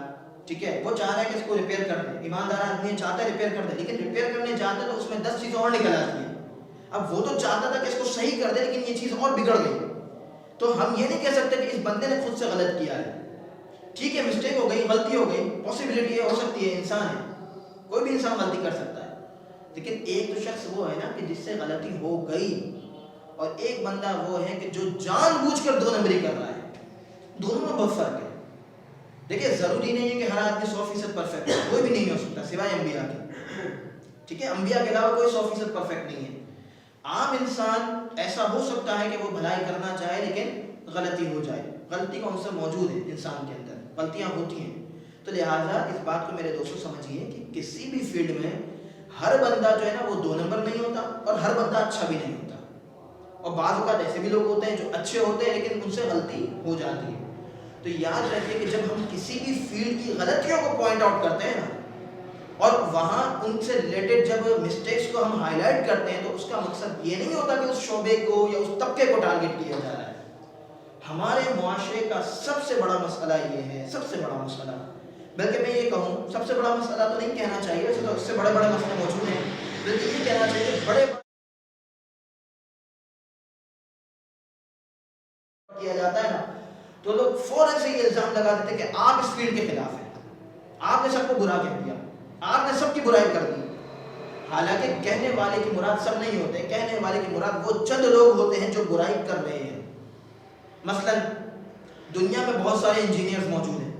ٹھیک ہے، وہ چاہ رہا ہے کہ اس کو ریپیئر کر دے، ایماندار آدمی چاہتا ہے ریپیئر کر دے، لیکن ریپیئر کرنے جاتا ہے تو اس میں 10 چیزیں اور نکل آتی ہیں۔ اب وہ تو چاہتا تھا کہ اس کو صحیح کر دے لیکن یہ چیز اور بگڑ گئی، تو ہم یہ نہیں کہہ سکتے کہ اس بندے نے خود سے غلط کیا ہے۔ ٹھیک ہے، مسٹیک ہو گئی، غلطی ہو گئی، پاسبلٹی ہو سکتی ہے، انسان ہے، کوئی بھی انسان غلطی کر سکتا ہے، لیکن ایک تو شخص وہ ہے نا کہ جس سے غلطی ہو گئی، اور ایک بندہ وہ ہے کہ جو جان بوجھ کر 2 نمبری کر رہا ہے۔ دونوں میں بہت فرق ہے۔ دیکھیں ضروری نہیں ہے کہ ہر آدمی 100% پرفیکٹ ہے، کوئی بھی نہیں ہو سکتا سوائے انبیاء کے، ٹھیک ہے، انبیاء کے علاوہ کوئی 100% پرفیکٹ نہیں ہے۔ عام انسان ایسا ہو سکتا ہے کہ وہ بھلائی کرنا چاہے لیکن غلطی ہو جائے، غلطی کا عنصر موجود ہے انسان کے اندر، غلطیاں ہوتی ہیں۔ تو لہٰذا اس بات کو میرے دوستوں سمجھیے کہ کسی بھی فیلڈ میں ہر بندہ جو ہے نا وہ 2 نمبر نہیں ہوتا اور ہر بندہ اچھا بھی نہیں ہوتا، اور بعض اوقات ایسے بھی لوگ ہوتے ہیں جو اچھے ہوتے ہیں لیکن ان سے غلطی ہو جاتی ہے۔ تو یاد رکھیے کہ جب ہم کسی بھی فیلڈ کی غلطیوں کو پوائنٹ آؤٹ کرتے ہیں نا، اور وہاں ان سے ریلیٹڈ جب مسٹیکس کو ہم ہائی لائٹ کرتے ہیں، تو اس کا مقصد یہ نہیں ہوتا کہ اس شعبے کو یا اس طبقے کو ٹارگٹ کیا جا رہا ہے۔ ہمارے معاشرے کا سب سے بڑا مسئلہ یہ ہے، سب سے بڑا مسئلہ، بلکہ میں یہ کہوں سب سے بڑا مسئلہ تو نہیں کہنا چاہیے، ویسے تو اس سے بڑے بڑے مسئلے موجود ہیں، بلکہ یہ کہنا چاہیے کہ بڑے کیا جاتا ہے نا تو لوگ فوراً سے یہ الزام لگا دیتے ہیں کہ آپ اس فیلڈ کے خلاف ہیں، آپ نے سب کو برا کہہ دیا، آپ نے سب کی برائی کر دی۔ حالانکہ کہنے والے کی مراد سب نہیں ہوتے، کہنے والے کی مراد وہ چند لوگ ہوتے ہیں جو برائی کر رہے ہیں۔ مثلا دنیا میں بہت سارے انجینئرز موجود ہیں،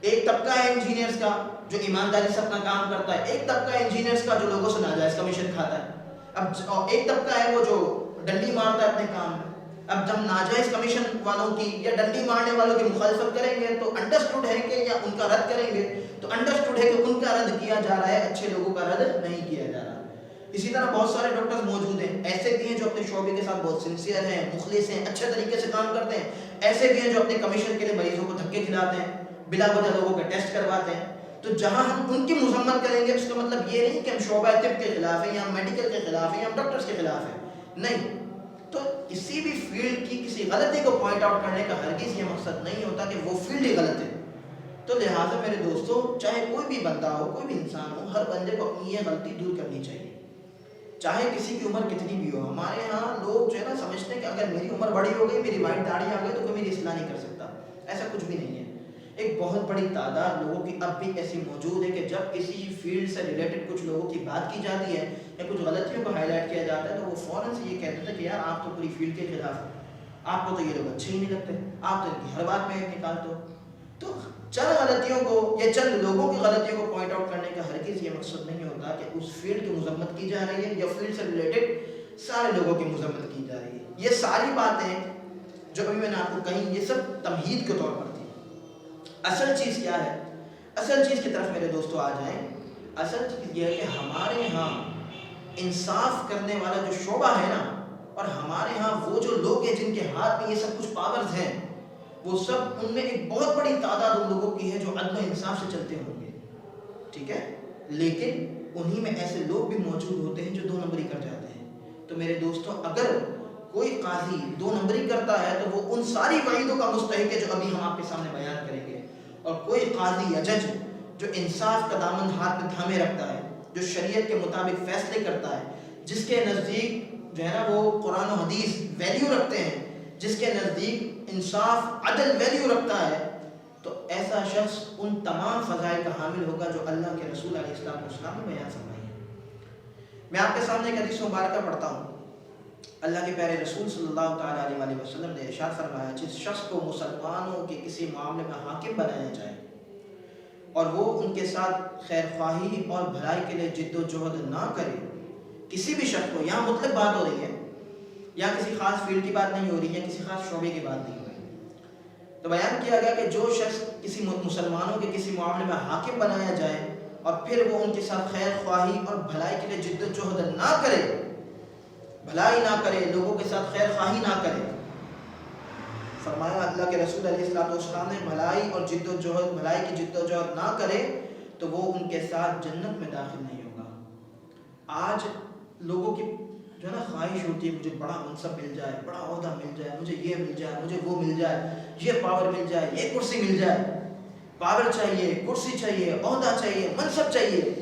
ایک طبقہ ہے انجینئرز کا جو ایمانداری سے اپنا کام کرتا ہے، ایک طبقہ ہے انجینئرز کا جو لوگوں سے ناجائز کمیشن کھاتا ہے، اب ایک طبقہ ہے وہ جو ڈنڈی مارتا ہے اپنے کام میں۔ اب جب ناجائز کمیشن والوں کی یا ڈنڈی مارنے والوں کی مخالفت کریں گے تو انڈرسٹوڈ ہے کہ یا ان کا رد کریں گے تو انڈرسٹوڈ ہے کہ ان کا رد کیا جا رہا ہے، اچھے لوگوں کا رد نہیں کیا جا رہا۔ اسی طرح بہت سارے ڈاکٹرز موجود ہیں، ایسے بھی ہیں جو اپنے شعبے کے ساتھ بہت سنسیئر ہیں، مخلص ہیں، اچھے طریقے سے کام کرتے ہیں، ایسے بھی ہیں جو اپنے کمیشن کے لیے مریضوں کو دھکے کھلاتے ہیں، بلا وجہ لوگوں کے ٹیسٹ کرواتے ہیں۔ تو جہاں ہم ان کی مذمت کریں گے اس کا مطلب یہ نہیں کہ ہم شعبہ طب کے خلاف ہیں یا میڈیکل کے خلاف ہیں یا ڈاکٹرز کے خلاف ہیں، نہیں۔ تو کسی بھی فیلڈ کی کسی غلطی کو پوائنٹ آؤٹ کرنے کا ہرگز یہ مقصد نہیں ہوتا کہ وہ فیلڈ ہی غلط ہے۔ تو لہٰذا میرے دوستوں، چاہے کوئی بھی بندہ ہو، کوئی بھی انسان ہو، ہر بندے کو اپنی یہ غلطی دور کرنی چاہیے، چاہے کسی کی عمر کتنی بھی ہو۔ ہمارے ہاں لوگ جو ہے نا سمجھتے ہیں کہ اگر میری عمر بڑی ہو گئی، میری وائٹ داڑھی آ گئی تو کوئی میری اصلاح نہیں کر سکتا، ایسا کچھ بھی نہیں ہے۔ ایک بہت بڑی تعداد لوگوں کی اب بھی ایسی موجود ہے کہ جب کسی فیلڈ سے ریلیٹڈ کچھ لوگوں کی بات کی جاتی ہے یا کچھ غلطیوں کو ہائی لائٹ کیا جاتا ہے تو وہ فوراً سے یہ کہتے ہیں کہ یار آپ تو پوری فیلڈ کے خلاف ہیں، آپ کو تو یہ لوگ اچھے ہی نہیں لگتے، آپ تو ان کی ہر بات میں نکالتے ہو۔ تو چند غلطیوں کو یا چند لوگوں کی غلطیوں کو پوائنٹ آؤٹ کرنے کا ہرگز یہ مقصد نہیں ہوتا کہ اس فیلڈ کی مذمت کی جا رہی ہے یا فیلڈ سے ریلیٹڈ سارے لوگوں کی مذمت کی جا رہی ہے۔ یہ ساری باتیں جو ابھی میں نے آپ کو کہیں یہ سب تمہید کے طور پر تھی۔ اصل چیز کیا ہے؟ اصل چیز کی طرف میرے دوستو آ جائیں۔ اصل چیز یہ ہے کہ ہمارے ہاں انصاف کرنے والا جو شعبہ ہے نا، اور ہمارے ہاں وہ جو لوگ ہیں جن کے ہاتھ میں یہ سب کچھ پاورز ہیں، وہ سب ان میں ایک بہت بڑی تعداد ان لوگوں کی ہے جو عدل و انصاف سے چلتے ہوں گے، ٹھیک ہے، لیکن انہی میں ایسے لوگ بھی موجود ہوتے ہیں جو 2 نمبری کر جاتے ہیں۔ تو میرے دوستوں، اگر کوئی قاضی 2 نمبری کرتا ہے تو وہ ان ساری وعیدوں کا مستحق ہے جو ابھی ہم آپ کے سامنے بیان کریں گے، اور کوئی قاضی یا جج جو انصاف کا دامن ہاتھ میں تھامے رکھتا ہے، جو شریعت کے مطابق فیصلے کرتا ہے، جس کے نزدیک جو ہے نا وہ قرآن و حدیث ویلیو رکھتے ہیں، جس کے نزدیک انصاف عدل ویلیو رکھتا ہے، تو ایسا شخص ان تمام فضائل کا حامل ہوگا جو اللہ کے رسول علیہ السلام نے بیان فرمائی ہے۔ میں آپ کے سامنے ایک حدیث مبارکہ پڑھتا ہوں۔ اللہ کے پیارے رسول صلی اللہ تعالیٰ علیہ وسلم نے ارشاد فرمایا، جس شخص کو مسلمانوں کے کسی معاملے میں حاکم بنایا جائے اور وہ ان کے ساتھ خیر خواہی اور بھلائی کے لیے جد و جہد نہ کرے، کسی بھی شخص کو، یہاں مطلق بات ہو رہی ہے، یا کسی خاص فیلڈ کی بات نہیں ہو رہی ہے، کسی خاص شعبے کی بات نہیں ہو رہی، تو بیان کیا گیا کہ جو شخص کسی مسلمانوں کے کسی معاملے میں حاکم بنایا جائے اور پھر وہ ان کے ساتھ خیر خواہی اور بھلائی کے لیے جد و جہد نہ کرے، بھلائی نہ کرے، لوگوں کے ساتھ خیر خواہی نہ کرے، فرمایا اللہ کے رسول علیہ السلام نے بھلائی اور جد و جہد، بھلائی کی جد و جہد نہ کرے تو وہ ان کے ساتھ جنت میں داخل نہیں ہوگا۔ آج لوگوں کی جو ہے نا خواہش ہوتی ہے، مجھے بڑا منصب مل جائے، بڑا عہدہ مل جائے، مجھے یہ مل جائے، مجھے وہ مل جائے، یہ پاور مل جائے، یہ کرسی مل جائے۔ پاور چاہیے، کرسی چاہیے، عہدہ چاہیے، منصب چاہیے۔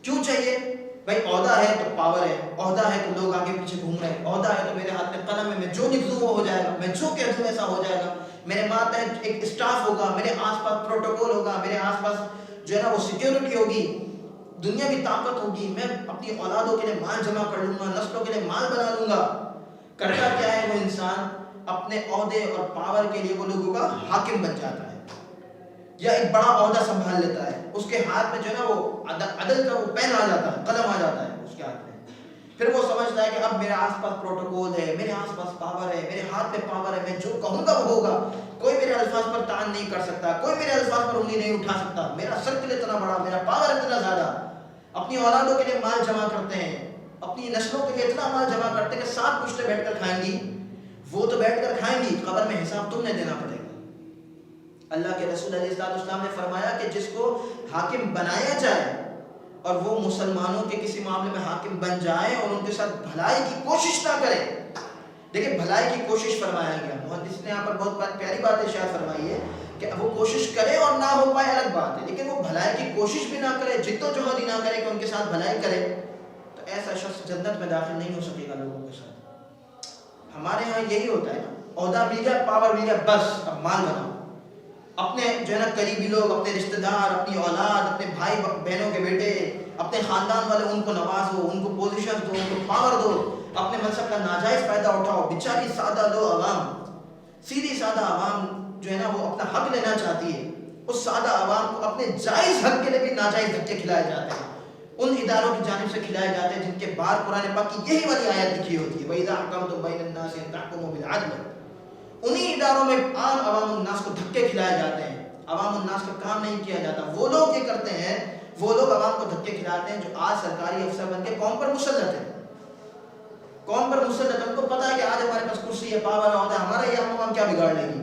کیوں چاہیے؟ بھائی عہدہ ہے تو پاور ہے، عہدہ ہے تو لوگ آگے پیچھے گھوم رہے ہیں، عہدہ ہے تو میرے ہاتھ میں قلم ہے، میں جو لکھ دوں وہ ہو جائے گا، میں جو کہہ دوں ایسا ہو جائے گا، میرے ماتحت ایک اسٹاف ہوگا، میرے آس پاس پروٹوکول ہوگا، میرے آس پاس جو ہے نا وہ سیکیورٹی ہوگی، دنیا بھی طاقت ہوگی، میں اپنی اولادوں کے لیے مال جمع کر لوں گا، نسلوں کے لیے مال بنا لوں گا۔ کرتا کیا ہے وہ انسان؟ اپنے عہدے اور پاور کے لیے وہ لوگوں کا حاکم بن جاتا ہے، یا ایک بڑا عہدہ سنبھال لیتا ہے، اس کے ہاتھ میں جو ہے نا وہ عدل کا وہ پین آ جاتا ہے، قلم آ جاتا ہے اس کے ہاتھ میں، پھر وہ سمجھتا ہے کہ اب میرے آس پاس پروٹوکول ہے، میرے آس پاس پاور ہے، میرے ہاتھ میں پاور ہے، میں جو کہوں گا وہ ہوگا، کوئی میرے الفاظ پر تعان نہیں کر سکتا، کوئی میرے الفاظ پر انگلی نہیں اٹھا سکتا، میرا سرکل اتنا بڑا، میرا پاور اتنا زیادہ۔ اپنی اولادوں کے لیے مال جمع کرتے ہیں، اپنی نسلوں کے لیے اتنا مال جمع کرتے ہیں کہ 7 پشتیں بیٹھ کر کھائیں گی، وہ تو بیٹھ کر کھائیں گی، قبر میں حساب تم نے دینا پڑے گا۔ اللہ کے رسول علیہ السلام نے فرمایا کہ جس کو حاکم بنایا جائے اور وہ مسلمانوں کے کسی معاملے میں حاکم بن جائے اور ان کے ساتھ بھلائی کی کوشش نہ کرے، دیکھیں بھلائی کی کوشش فرمایا گیا، محدث نے یہاں پر بہت پیاری بات ارشاد فرمائی ہے کہ وہ کوشش کرے اور نہ ہو پائے الگ بات ہے، لیکن وہ بھلائی کی کوشش بھی نہ کرے، جد و جہد ہی نہ کرے کہ ان کے ساتھ بھلائی کرے، تو ایسا شخص جنت میں داخل نہیں ہو سکے گا لوگوں کے ساتھ۔ ہمارے ہاں یہی ہوتا ہے نا، عہدہ مل گیا، پاور مل گیا، بس اب مال بناؤ، اپنے جو ہے نا قریبی لوگ، اپنے رشتہ دار، اپنی اولاد، اپنے بھائی بہنوں کے بیٹے، اپنے خاندان والے، ان کو نوازو، ان کو پوزیشن دو، ان کو پاور دو، اپنے منصب کا ناجائز فائدہ اٹھاؤ۔ بیچاری سادہ لو عوام، سیدھی سادہ عوام جو ہے نا وہ اپنا حق لینا چاہتی ہے، اس سادہ عوام کو اپنے جائز حق کے لیے بھی ناجائز دھکے کھلائے جاتے ہیں، ان اداروں کی جانب سے کھلائے جاتے ہیں جن کے بار قرآن پاک کی یہی والی آیت لکھی ہوتی ہے، وَإِذَا حَكَمْتُم بَيْنَ النَّاسِ أَن تَحْكُمُوا بِالْعَدْلِ۔ انہی اداروں میں عام عوام الناس کو دھکے کھلائے جاتے ہیں، عوام الناس کا کام نہیں کیا جاتا، وہ لوگ یہ کرتے ہیں، وہ لوگ عوام کو دھکے کھلاتے ہیں جو آج سرکاری افسر بن کے قوم پر مسلط ہیں، قوم پر مسلط ہے، ان کو پتا ہے کہ آج ہمارے پاس کرسی ہے، پاور ہوتا ہے، ہمارا یہ عام عوام کیا بگاڑ لے گی،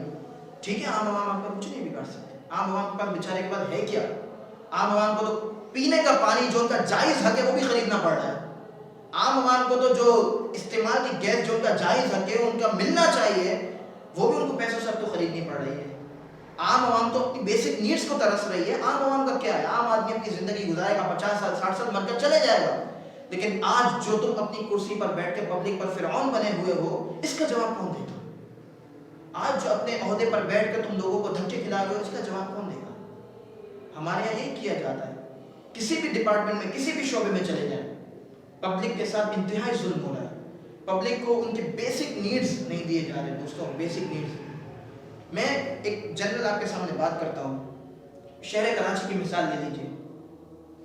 ٹھیک ہے، عام عوام آپ کا کچھ نہیں بگاڑ سکتے، عام عوام کے پاس بیچارے کے بعد ہے کیا، عام عوام کو تو پینے کا پانی جو ان کا جائز حق ہے وہ بھی خریدنا پڑ رہا ہے، عام عوام کو تو جو استعمال کی گیس جو ان کا جائز حق ہے ان کا ملنا چاہیے وہ بھی ان کو پیسوں سے اب تو خریدنی پڑ رہی ہے، عام عوام تو اپنی بیسک نیڈز کو ترس رہی ہے، عام عوام کا کیا ہے، عام آدمی اپنی زندگی گزارے گا، 50 سال 60 سال مر کر چلے جائے گا، لیکن آج جو تم اپنی کرسی پر بیٹھ کے پبلک پر فرعون بنے ہوئے ہو، اس کا جواب کون دے گا؟ آج جو اپنے عہدے پر بیٹھ کے تم لوگوں کو دھکے کھلا رہے ہو، اس کا جواب کون دے گا؟ ہمارے یہاں یہی کیا جاتا ہے، کسی بھی ڈپارٹمنٹ میں، کسی بھی شعبے میں چلے جائیں، پبلک کے ساتھ انتہائی ظلم ہو رہا ہے، پبلک کو ان کے بیسک نیڈز نہیں دیے جا رہے دوستوں، بیسک نیڈز۔ میں ایک جنرل آپ کے سامنے بات کرتا ہوں، شہر کراچی کی مثال لے لیجیے۔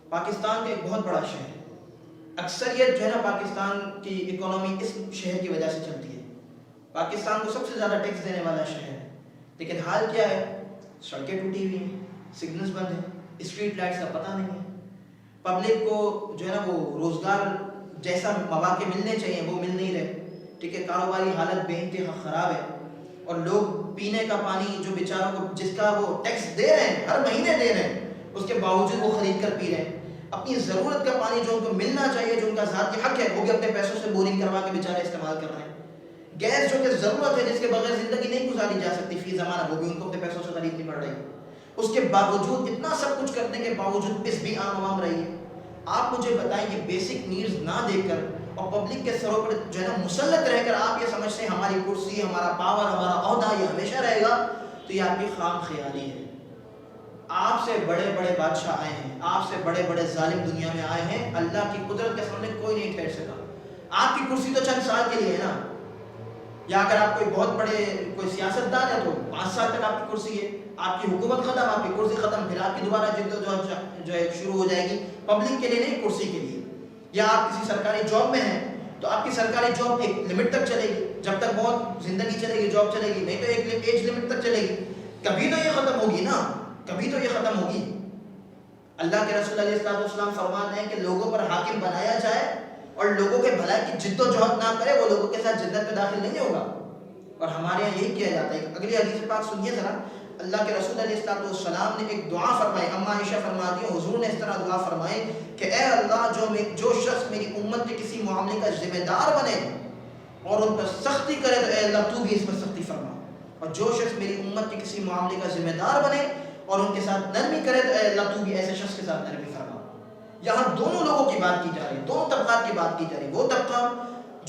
پاکستان کا ایک بہت بڑا شہر، اکثریت جو ہے نا پاکستان کی اکانومی اس شہر کی وجہ سے چلتی ہے، پاکستان کو سب سے زیادہ ٹیکس دینے والا شہر ہے، لیکن حال کیا ہے؟ سڑکیں ٹوٹی ہوئی ہیں، سگنلز بند ہیں، اسٹریٹ لائٹس کا پتہ نہیں ہے، پبلک کو جو ہے نا وہ روزگار جیسا مواقع ملنے چاہیے وہ مل نہیں رہے، ٹھیک ہے، کاروباری حالت بے انتہا خراب ہے، اور لوگ پینے کا پانی جو بیچاروں کو جس کا وہ ٹیکس دے رہے ہیں، ہر مہینے دے رہے ہیں، اس کے باوجود وہ خرید کر پی رہے ہیں، اپنی ضرورت کا پانی جو ان کو ملنا چاہیے، جو ان کا ذاتی حق ہے، وہ بھی اپنے پیسوں سے بورنگ کروا کے بیچارے استعمال کر رہے ہیں، گیس جو کہ ضرورت ہے جس کے بغیر زندگی نہیں گزاری جا سکتی فی زمانہ، وہ بھی ان کو اپنے پیسوں سے خریدنی پڑ رہی ہے، اس کے باوجود اتنا سب کچھ کرنے کے باوجود اس بھی عام عوام رہی ہے۔ آپ مجھے بتائیں یہ بیسک نیڈز نہ دے کر اور پبلک کے سروں پر جو ہے نا مسلط رہ کر آپ یہ سمجھتے ہیں ہماری کرسی، ہمارا پاور، ہمارا عہدہ یہ ہمیشہ رہے گا، تو یہ آپ کی خام خیالی ہے۔ آپ سے بڑے بڑے بادشاہ آئے ہیں، آپ سے بڑے بڑے ظالم دنیا میں آئے ہیں، اللہ کی قدرت کے سامنے کوئی نہیں ٹھہر سکا۔ آپ کی کرسی تو چند سال کے لیے ہے نا، یا اگر آپ کوئی بہت بڑے کوئی سیاستدان ہے تو 5 سال تک آپ کی کرسی ہے، آپ کی حکومت ختم، آپ کی کرسی ختم، پھر آپ کی دوبارہ جدوجہد جو ہے شروع ہو جائے گی، پبلک کے لیے نہیں، کرسی کے لیے۔ یا آپ کسی سرکاری جاب میں ہیں تو آپ کی سرکاری جاب ایک لمٹ تک چلے گی، جب تک بہت زندگی چلے گی جاب چلے گی، نہیں تو ایک ایج لمٹ تک چلے گی، کبھی تو یہ ختم ہوگی نا، کبھی تو یہ ختم ہوگی۔ اللہ کے رسول علیہ السلام فرماتے ہیں کہ لوگوں پر حاکم بنایا جائے اور لوگوں کے بھلائی کی جد و جہد نہ کرے، وہ لوگوں کے ساتھ جنت میں داخل نہیں ہوگا، اور ہمارے یہاں یہی کیا جاتا ہے۔ اگلی حدیث پاک سنیے ذرا، اللہ کے رسول علیہ السلام نے ایک دعا فرمائی، اما عائشہ فرماتی ہیں حضور نے اس طرح دعا فرمائی کہ اے اللہ جو شخص میری امت کے کسی معاملے کا ذمہ دار بنے اور ان پر سختی کرے تو اے اللہ تو بھی اس پر سختی فرما، اور جو شخص میری امت کے کسی معاملے کا ذمہ دار بنے اور ان کے ساتھ نرمی کرے تو اے اللہ تو بھی ایسے شخص کے ساتھ نرمی فرما۔ یہاں دونوں لوگوں کی بات کی جا رہی ہے، دونوں طبقات کی بات کی جا رہی ہے۔ وہ طبقہ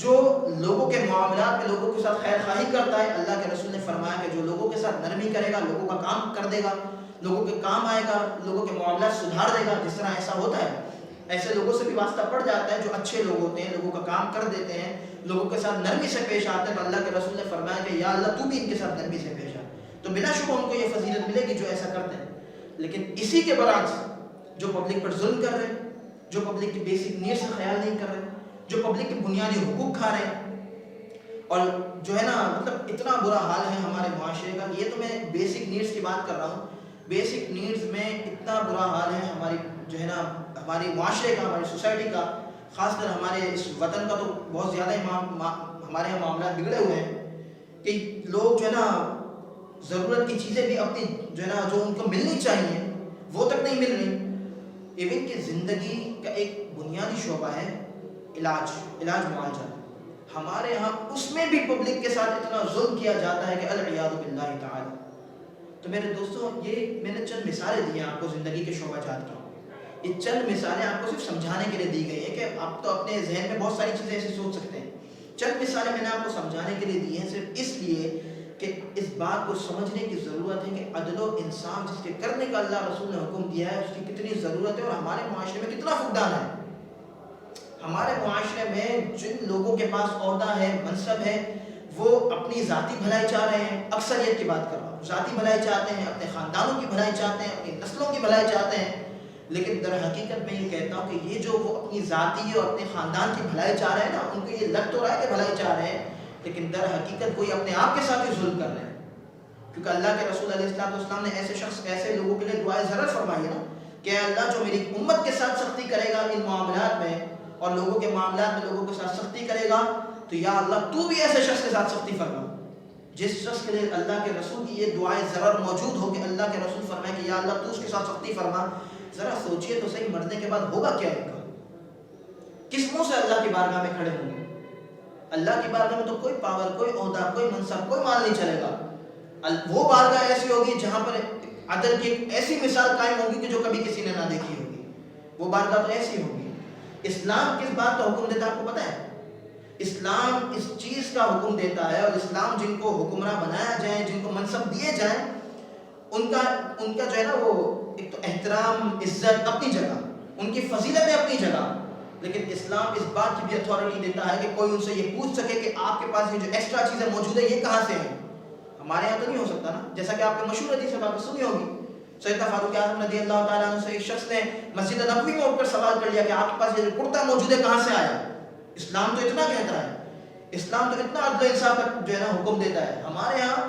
جو لوگوں کے معاملات میں لوگوں کے ساتھ خیر خواہی کرتا ہے، اللہ کے رسول نے فرمایا کہ جو لوگوں کے ساتھ نرمی کرے گا، لوگوں کا کام کر دے گا، لوگوں کے کام آئے گا، لوگوں کے معاملات سدھار دے گا، جس طرح ایسا ہوتا ہے، ایسے لوگوں سے بھی واسطہ پڑ جاتا ہے جو اچھے لوگ ہوتے ہیں، لوگوں کا کام کر دیتے ہیں، لوگوں کے ساتھ نرمی سے پیش آتے ہیں، تو اللہ کے رسول نے فرمایا کہ یا اللہ تو بھی ان کے ساتھ نرمی سے پیش آ، تو بلا شبہ ان کو یہ فضیلت ملے گی جو ایسا کرتے ہیں۔ لیکن اسی کے برعکس جو پبلک پر ظلم کر رہے ہیں، جو پبلک کی بیسک نیڈس کا خیال نہیں کر رہے، جو پبلک کے بنیادی حقوق کھا رہے ہیں، اور جو ہے نا مطلب اتنا برا حال ہے ہمارے معاشرے کا، یہ تو میں بیسک نیڈس کی بات کر رہا ہوں، بیسک نیڈس میں اتنا برا حال ہے ہماری جو ہے نا ہمارے معاشرے کا، ہماری سوسائٹی کا، خاص کر ہمارے اس وطن کا تو بہت زیادہ ہمارے یہاں معاملات بگڑے ہوئے ہیں کہ لوگ جو ہے نا ضرورت کی چیزیں بھی اپنی جو ہے نا جو ان کو ملنی چاہیے وہ تک نہیں مل رہی۔ ایون کہ زندگی کا ایک بنیادی شعبہ ہے علاج معالجہ، ہمارے ہاں اس میں بھی پبلک کے ساتھ اتنا ظلم کیا جاتا ہے کہ العیاذ باللہ تعالی۔ تو میرے دوستوں یہ میں نے چند مثالیں دی ہیں آپ کو زندگی کے شعبہ جات کی، یہ چند مثالیں آپ کو صرف سمجھانے کے لیے دی گئی ہیں کہ آپ تو اپنے ذہن میں بہت ساری چیزیں ایسے سوچ سکتے ہیں، چند مثالیں میں نے آپ کو سمجھانے کے لیے دی ہیں صرف اس لیے کہ اس بات کو سمجھنے کی ضرورت ہے کہ عدل و انصاف جس کے کرنے کا اللہ رسول نے حکم دیا ہے اس کی کتنی ضرورت ہے اور ہمارے معاشرے میں کتنا فقدان ہے۔ ہمارے معاشرے میں جن لوگوں کے پاس عہدہ ہے، منصب ہے، وہ اپنی ذاتی بھلائی چاہ رہے ہیں، اکثریت کی بات کر رہا ہوں، ذاتی بھلائی چاہتے ہیں، اپنے خاندانوں کی بھلائی چاہتے ہیں، اپنی نسلوں کی بھلائی چاہتے ہیں، لیکن در حقیقت میں یہ کہتا ہوں کہ یہ جو وہ اپنی ذاتی اور اپنے خاندان کی بھلائی چاہ رہے ہیں نا، ان کو یہ لگ تو رہا ہے کہ بھلائی چاہ رہے ہیں، لیکن در حقیقت کوئی اپنے آپ کے ساتھ ہی ظلم کر رہے ہیں، کیونکہ اللہ کے رسول علیہ السلام نے ایسے لوگوں کے لیے دعائے ضرر فرمائی ہے نا کہ اے اللہ جو میری امت کے ساتھ سختی کرے گا ان معاملات میں اور لوگوں کے معاملات میں لوگوں کے ساتھ سختی کرے گا تو یا اللہ تو بھی ایسے شخص کے ساتھ سختی فرما، جس شخص کے لیے اللہ کے رسول کی یہ دعائے ضرر موجود ہو کہ اللہ کے رسول فرمائے کہ یا اللہ تو اس کے ساتھ سختی فرما، ذرا سوچئے تو صحیح مرنے کے بعد ہوگا کیا ان کا، کس منہ سے اللہ کی بارگاہ میں کھڑے ہوں گے؟ اللہ کی بارگاہ میں تو کوئی پاور، کوئی عہدہ، کوئی منصب، کوئی مال نہیں چلے گا، وہ بارگاہ ایسی ہوگی جہاں پر عدل کی ایک ایسی مثال قائم ہوگی کہ جو کبھی کسی نے نہ دیکھی ہوگی، وہ بارگاہ تو ایسی ہوگی۔ اسلام کس بات کا حکم دیتا ہے آپ کو پتہ ہے؟ اسلام اس چیز کا حکم دیتا ہے، اور اسلام جن کو حکمراں بنایا جائے، جن کو منصب دیے جائیں، ان کا جو ہے نا وہ ایک تو احترام، عزت اپنی جگہ، ان کی فضیلتیں اپنی جگہ، لیکن اسلام اس بات کی بھی اتھارٹی دیتا ہے کہ کوئی ان سے یہ پوچھ سکے کہ آپ کے پاس یہ جو ایکسٹرا چیزیں موجود ہیں یہ کہاں سے ہیں. ہمارے یہاں تو نہیں ہو سکتا نا. جیسا کہ آپ نے مشہور حدیث سے بات سنی ہوگی, سیدنا فاروق اعظم رضی اللہ تعالیٰ عنہ سے ایک شخص نے مسجد نبوی میں اٹھ کر سوال کر لیا کہ آپ کے پاس یہ کرتا موجود ہے کہاں سے آیا. اسلام تو اتنا کہتا ہے, اسلام تو اتنا عدل و انصاف کا جو ہے نا حکم دیتا ہے. ہمارے یہاں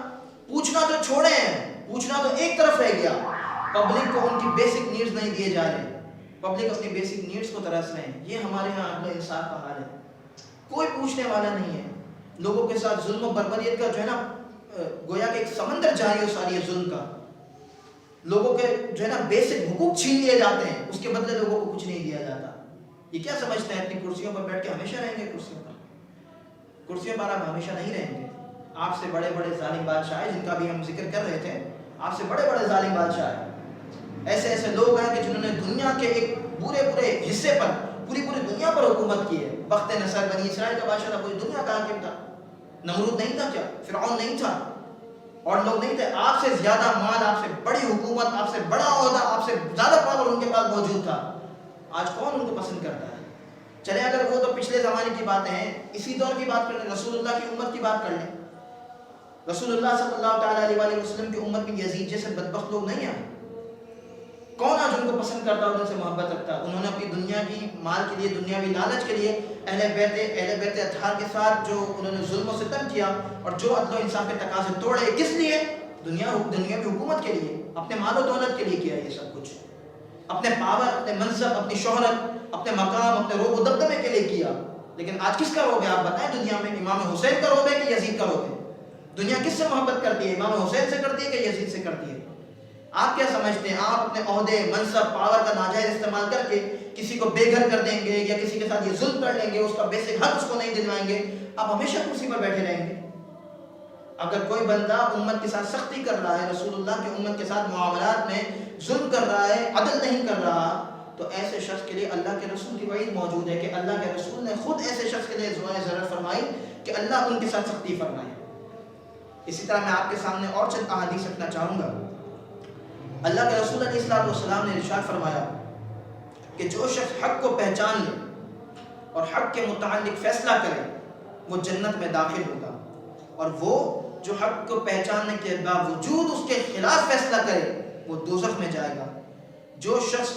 پوچھنا تو چھوڑے ہیں, پوچھنا تو ایک طرف رہ گیا, پبلک کو ان کی بیسک نیڈز نہیں دیے جا رہے, پبلک اپنی بیسک نیڈز کو ترس رہے ہیں. یہ ہمارے یہاں عدل و انصاف کا حال ہے. کوئی پوچھنے والا نہیں ہے. لوگوں کے ساتھ ظلم و بربریت کا جو ہے نا گویا کہ ایک سمندر جاری ہو ساری ہے ظلم کا. لوگوں کے جو ہے نا بیسک حقوق چھین لیے جاتے ہیں, اس کے بدلے لوگوں کو کچھ نہیں دیا جاتا. یہ کیا سمجھتے ہیں اپنی کرسیوں پر بیٹھ کے ہمیشہ رہیں گے؟ کرسیوں پر آپ ہمیشہ نہیں رہیں گے. آپ سے بڑے بڑے ظالم بادشاہ جن کا بھی ہم ذکر کر رہے تھے, آپ سے بڑے بڑے ظالم بادشاہ ایسے ایسے لوگ ہیں کہ جنہوں نے دنیا کے ایک پورے حصے پر پوری دنیا پر حکومت کی ہے. بخت نصر بنی اسرائیل کا بادشاہ تھا, پوری دنیا کا حاکم تھا. نمرود نہیں تھا کیا؟ فرعون نہیں تھا؟ اور لوگ نہیں تھے؟ آپ سے زیادہ مال, آپ سے بڑی حکومت, آپ سے بڑا عہدہ, آپ سے زیادہ پاور ان کے پاس موجود تھا. آج کون ان کو پسند کرتا ہے؟ چلے اگر وہ تو پچھلے زمانے کی باتیں ہیں, اسی دور کی بات کر لیں, رسول اللہ کی امت کی بات کر لیں. رسول اللہ صلی اللہ تعالیٰ علیہ وسلم کی امت میں یزید جیسے بدبخت لوگ نہیں ہیں. کون آج ان کو پسند کرتا اور ان سے محبت رکھتا؟ انہوں نے اپنی دنیا کی مال کے لیے, دنیاوی لالچ کے لیے اہل بیت اطہار کے ساتھ جو انہوں نے ظلم و ستم کیا اور جو عدل و انصاف کے تقاضے توڑے, کس لیے؟ دنیاوی حکومت کے لیے, اپنے مال و دولت کے لیے کیا یہ سب کچھ. اپنے پاور, اپنے منصب, اپنی شہرت, اپنے مقام, اپنے روب و دبدبے کے لیے کیا. لیکن آج کس کا روب ہے آپ بتائیں دنیا میں؟ امام حسین کا روب ہے کہ یزید کا روب ہے؟ دنیا کس سے محبت کرتی ہے؟ امام حسین سے کرتی ہے کہ یزید سے کرتی ہے؟ آپ کیا سمجھتے ہیں آپ اپنے عہدے, منصب, پاور کا ناجائز استعمال کر کے کسی کو بے گھر کر دیں گے یا کسی کے ساتھ یہ ظلم کر لیں گے, اس کا بیسک حق اس کو نہیں دلوائیں گے, آپ ہمیشہ کرسی پر بیٹھے رہیں گے؟ اگر کوئی بندہ امت کے ساتھ سختی کر رہا ہے, رسول اللہ کی امت کے ساتھ معاملات میں ظلم کر رہا ہے, عدل نہیں کر رہا, تو ایسے شخص کے لیے اللہ کے رسول کی وعید موجود ہے کہ اللہ کے رسول نے خود ایسے شخص کے لیے دعائیں ضرور فرمائی کہ اللہ ان کے ساتھ سختی فرمائے. اسی طرح میں آپ کے سامنے اور چند احادیث رکھنا چاہوں گا. اللہ کے رسول علیہ الصلوۃ والسلام نے ارشاد فرمایا کہ جو شخص حق کو پہچان لے اور حق کے متعلق فیصلہ کرے وہ جنت میں داخل ہوگا, اور وہ جو حق کو پہچاننے کے باوجود اس کے خلاف فیصلہ کرے وہ دوزخ میں جائے گا. جو شخص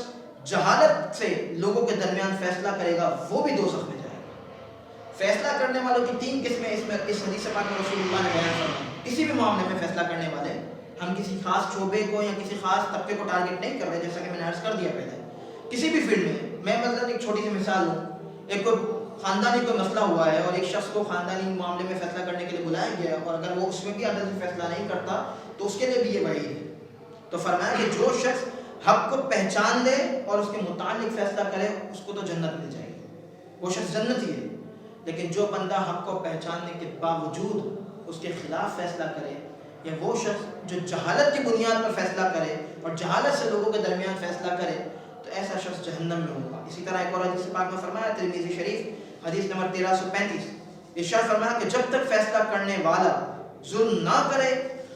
جہالت سے لوگوں کے درمیان فیصلہ کرے گا وہ بھی دوزخ میں جائے گا. فیصلہ کرنے والوں کی 3 قسمیں اس حدیث پاک میں رسول اللہ نے بیان فرمائی. کسی بھی معاملے میں فیصلہ کرنے والے, ہم کسی خاص شعبے کو یا کسی خاص طبقے کو ٹارگٹ نہیں کر رہے, جیسا کہ میں نے عرض کر دیا پہلے, کسی بھی فیلڈ میں مثلا ایک چھوٹی سی مثال ہوں, ایک کوئی خاندانی کوئی مسئلہ ہوا ہے اور ایک شخص کو خاندانی معاملے میں فیصلہ کرنے کے لیے بلایا گیا ہے, اور اگر وہ اس میں بھی عدل سے فیصلہ نہیں کرتا تو اس کے لیے بھی یہ وعید ہے. تو فرمایا کہ جو شخص حق کو پہچان لے اور اس کے متعلق فیصلہ کرے اس کو تو جنت مل جائے گی, وہ شخص جنتی ہے. لیکن جو بندہ حق کو پہچاننے کے باوجود اس کے خلاف فیصلہ کرے, یا وہ شخص جو جہالت کی بنیاد پر فیصلہ کرے اور جہالت سے لوگوں کے درمیان فیصلہ کرے, تو ایسا شخص جہنم میں ہوگا. اسی طرح ایک اور حدیث پاک میں فرمایا, ترمذی شریف حدیث نمبر 1335, ارشاد فرمایا کہ جب تک فیصلہ کرنے والا ظلم نہ کرے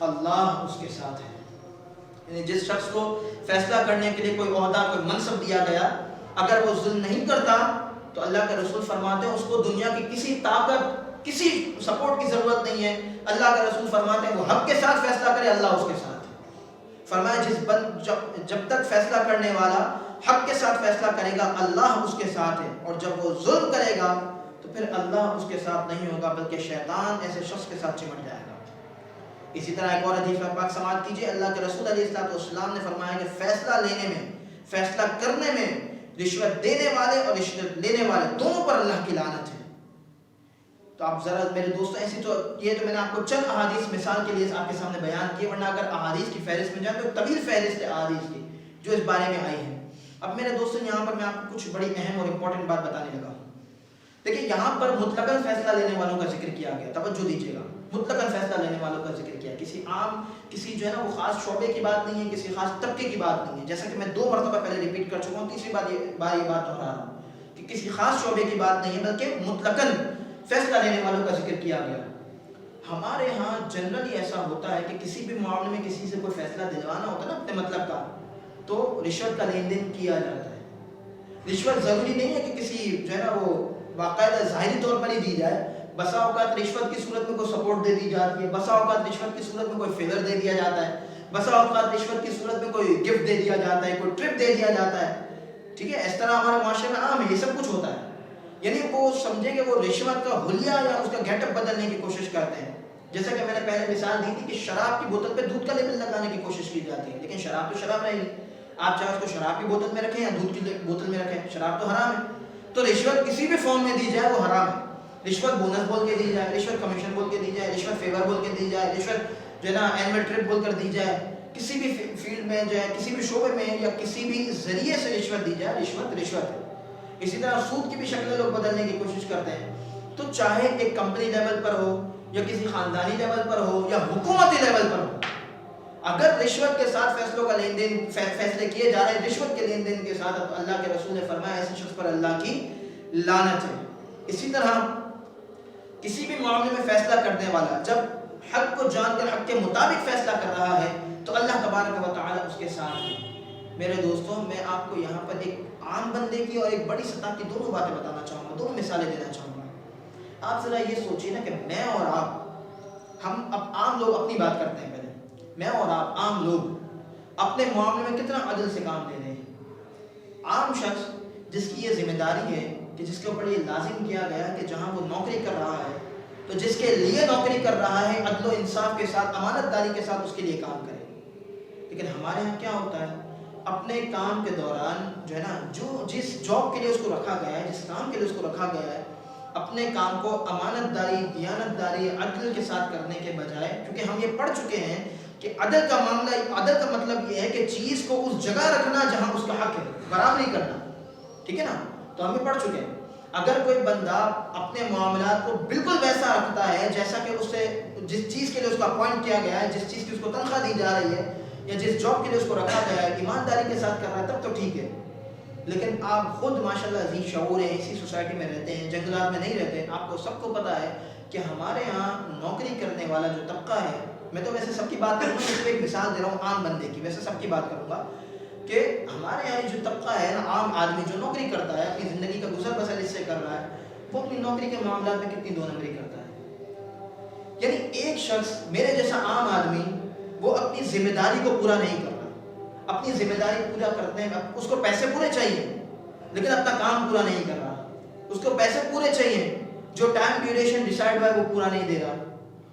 اللہ اس کے ساتھ ہے. یعنی جس شخص کو فیصلہ کرنے کے لیے کوئی عہدہ, کوئی منصب دیا گیا, اگر وہ ظلم نہیں کرتا تو اللہ کے رسول فرماتے ہیں اس کو دنیا کی کسی طاقت, کسی سپورٹ کی ضرورت نہیں ہے. اللہ کے رسول فرماتے ہیں وہ حق کے ساتھ فیصلہ کرے اللہ اس کے ساتھ ہے. فرمایا جب تک فیصلہ کرنے والا حق کے ساتھ فیصلہ کرے گا اللہ اس کے ساتھ ہے, اور جب وہ ظلم کرے گا تو پھر اللہ اس کے ساتھ نہیں ہوگا بلکہ شیطان ایسے شخص کے ساتھ چمٹ جائے گا. اسی طرح ایک اور حدیث پاک سماعت کیجیے. اللہ کے رسول علیہ السلام نے فرمایا کہ فیصلہ لینے میں, فیصلہ کرنے میں رشوت دینے والے اور رشوت لینے والے دونوں پر اللہ کی لعنت ہے. تو آپ ذرا میرے دوست ایسی تو یہ تو میں نے آپ کو چند احادیث مثال کے لیے آپ کے سامنے بیان کیے, ورنہ اگر احادیث کی فہرست میں جائیں تو طویل فہرست ہے احادیث کی جو اس بارے میں آئی ہے. اب میرے دوستوں یہاں پر میں آپ کو کچھ بڑی اہم اور امپورٹنٹ بات بتانے لگا ہوں. دیکھیں یہاں پر مطلقاً فیصلہ لینے والوں کا ذکر کیا گیا, توجہ دیجیے گا, مطلقاً فیصلہ لینے والوں کا ذکر کیا, کسی عام کسی جو ہے نا وہ خاص شعبے کی بات نہیں ہے, کسی خاص طبقے کی بات نہیں ہے. جیسا کہ میں 2 مرتبہ پہلے ریپیٹ کر چکا ہوں, تیسری بار یہ بات دہرا رہا ہوں کہ کسی خاص شعبے کی بات نہیں ہے بلکہ مطلقاً فیصلہ لینے والوں کا ذکر کیا گیا. ہمارے ہاں جنرلی ایسا ہوتا ہے کہ کسی بھی معاملے میں کسی سے کوئی فیصلہ دلوانا ہوتا ہے نا اپنے مطلب کا, تو رشوت کا لین دین کیا جاتا ہے. رشوت ضروری نہیں ہے کہ کسی جو ہے نا وہ باقاعدہ ظاہری طور پر ہی دی جائے. بسا اوقات رشوت کی صورت میں کوئی سپورٹ دے دی جاتی ہے, بسا اوقات رشوت کی صورت میں کوئی فیور دے دیا جاتا ہے, بسا اوقات رشوت کی صورت میں کوئی گفٹ دے دیا جاتا ہے, کوئی ٹرپ دے دیا جاتا ہے. ٹھیک ہے, اس طرح ہمارے معاشرے میں عام ہے, یہ سب کچھ ہوتا ہے. یعنی وہ سمجھے کہ وہ رشوت کا حلیہ یا اس کا گیٹ اپ بدلنے کی کوشش کرتے ہیں. جیسا کہ میں نے پہلے مثال دی تھی کہ شراب کی بوتل پہ دودھ کا لیبل لگانے کی کوشش کی جاتی ہے, لیکن شراب تو شراب رہے گی. آپ چاہے اس کو شراب کی بوتل میں رکھیں یا دودھ کی بوتل میں رکھیں, شراب تو حرام ہے. تو رشوت کسی بھی فارم میں دی جائے وہ حرام ہے. رشوت بونس بول کے دی جائے, رشوت کمیشن بول کے دی جائے, رشوت فیور بول کے دی جائے, رشوت جو ہے نا اینول ٹرپ بول کر دی جائے, کسی بھی فیلڈ میں جو ہے, کسی بھی شعبے میں یا کسی بھی ذریعے سے رشوت دی جائے, رشوت رشوت ہے. اسی طرح سود کی بھی شکلیں لوگ بدلنے کی کوشش کرتے ہیں. تو چاہے ایک کمپنی لیول پر ہو یا کسی خاندانی لیول پر ہو یا حکومتی لیول پر ہو, اگر رشوت کے ساتھ فیصلوں کا لین دین فیصلے کیے جا رہے ہیں رشوت کے لین دین کے ساتھ, اللہ کے رسول نے فرمایا ایسے شخص پر اللہ کی لعنت ہے. اسی طرح کسی بھی معاملے میں فیصلہ کرنے والا جب حق کو جان کر حق کے مطابق فیصلہ کر رہا ہے تو اللہ تبارک و تعالی اس کے ساتھ ہے. میرے دوستوں, میں آپ کو یہاں پر ایک عام بندے کی اور ایک بڑی سطح کی دونوں باتیں بتانا چاہوں گا, دونوں مثالیں دینا چاہوں گا. آپ ذرا یہ سوچیے نا کہ میں اور آپ, ہم اب عام لوگ اپنی بات کرتے ہیں پہلے, میں اور آپ عام لوگ اپنے معاملے میں کتنا عدل سے کام لے رہے ہیں. عام شخص جس کی یہ ذمہ داری ہے کہ جس کے اوپر یہ لازم کیا گیا ہے کہ جہاں وہ نوکری کر رہا ہے تو جس کے لیے نوکری کر رہا ہے عدل و انصاف کے ساتھ, امانت داری کے ساتھ اس کے لیے کام کرے. لیکن ہمارے یہاں کیا ہوتا ہے, اپنے کام کے دوران جو ہے نا, جو جس جاب کے لیے اس کو رکھا گیا ہے, جس کام کے لیے اس کو رکھا گیا ہے, اپنے کام کو امانت داری, دیانت داری, عدل کے ساتھ کرنے کے بجائے, کیونکہ ہم یہ پڑھ چکے ہیں کہ عدل کا معاملہ, عدل کا مطلب یہ ہے کہ چیز کو اس جگہ رکھنا جہاں اس کا حق ہے, برابری کرنا. ٹھیک ہے نا, تو ہم یہ پڑھ چکے ہیں. اگر کوئی بندہ اپنے معاملات کو بالکل ویسا رکھتا ہے جیسا کہ اسے جس چیز کے لیے اس کو اپوائنٹ کیا گیا ہے, جس چیز کی اس کو تنخواہ دی جا رہی ہے یا جس جاب کے لیے اس کو رکھا گیا ہے, ایمانداری کے ساتھ کر رہا ہے, تب تو ٹھیک ہے. لیکن آپ خود ماشاءاللہ عزیز شعور ہیں, اسی سوسائٹی میں رہتے ہیں, جنگلات میں نہیں رہتے. آپ کو سب کو پتہ ہے کہ ہمارے یہاں نوکری کرنے والا جو طبقہ ہے, میں تو ویسے سب کی بات کروں گا, صرف ایک مثال دے رہا ہوں عام بندے کی, ویسے سب کی بات کروں گا کہ ہمارے یہاں جو طبقہ ہے نا, عام آدمی جو نوکری کرتا ہے, اپنی زندگی کا گزر بسر اس سے کر رہا ہے, وہ اپنی نوکری کے معاملات میں کتنی دو نمبری کرتا ہے. یعنی ایک شخص میرے جیسا عام آدمی وہ اپنی ذمہ داری کو پورا نہیں کر رہا, اپنی ذمہ داری پورا کرتے ہیں, اس کو پیسے پورے چاہیے لیکن اپنا کام پورا نہیں کر رہا. اس کو پیسے پورے چاہیے, جو ٹائم ڈیوریشن ڈیسائیڈ ہوا ہے وہ پورا نہیں دے رہا.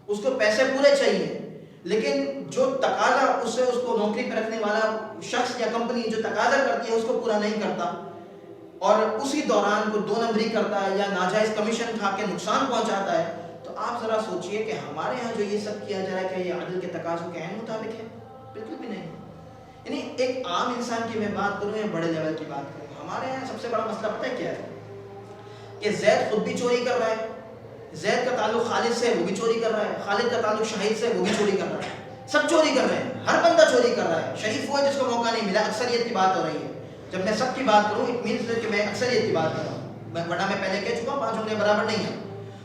اس کو پیسے پورے چاہیے لیکن جو تقاضا اس سے اس کو نوکری پہ رکھنے والا شخص یا کمپنی جو تقاضا کرتی ہے اس کو پورا نہیں کرتا, اور اسی دوران کو دو نمبری کرتا ہے یا ناجائز کمیشن کھا کے نقصان پہنچاتا ہے. تو آپ ذرا سوچئے کہ ہمارے یہاں جو یہ سب کیا جا رہا ہے کہ یہ عدل کے تقاضوں کے عین مطابق ہے؟ بالکل بھی نہیں. یعنی ایک عام انسان کی میں بات کروں یا بڑے لیول کی بات کروں, ہمارے یہاں سب سے بڑا مسئلہ پتہ ہے کیا ہے کہ زید خود بھی چوری کر رہا ہے, زید کا تعلق خالد سے وہ بھی چوری کر رہا ہے, خالد کا تعلق شاہد سے وہ بھی چوری کر رہا ہے, سب چوری کر رہے ہیں, ہر بندہ چوری کر رہا ہے. شریف وہ ہے جس کو موقع نہیں ملا. اکثریت کی بات ہو رہی ہے. جب میں سب کی بات کروں اٹ مینس کہ میں اکثریت کی بات کر رہا ہوں, ورنہ میں پہلے کہہ چکا ہوں 5 انگلیاں برابر نہیں ہیں.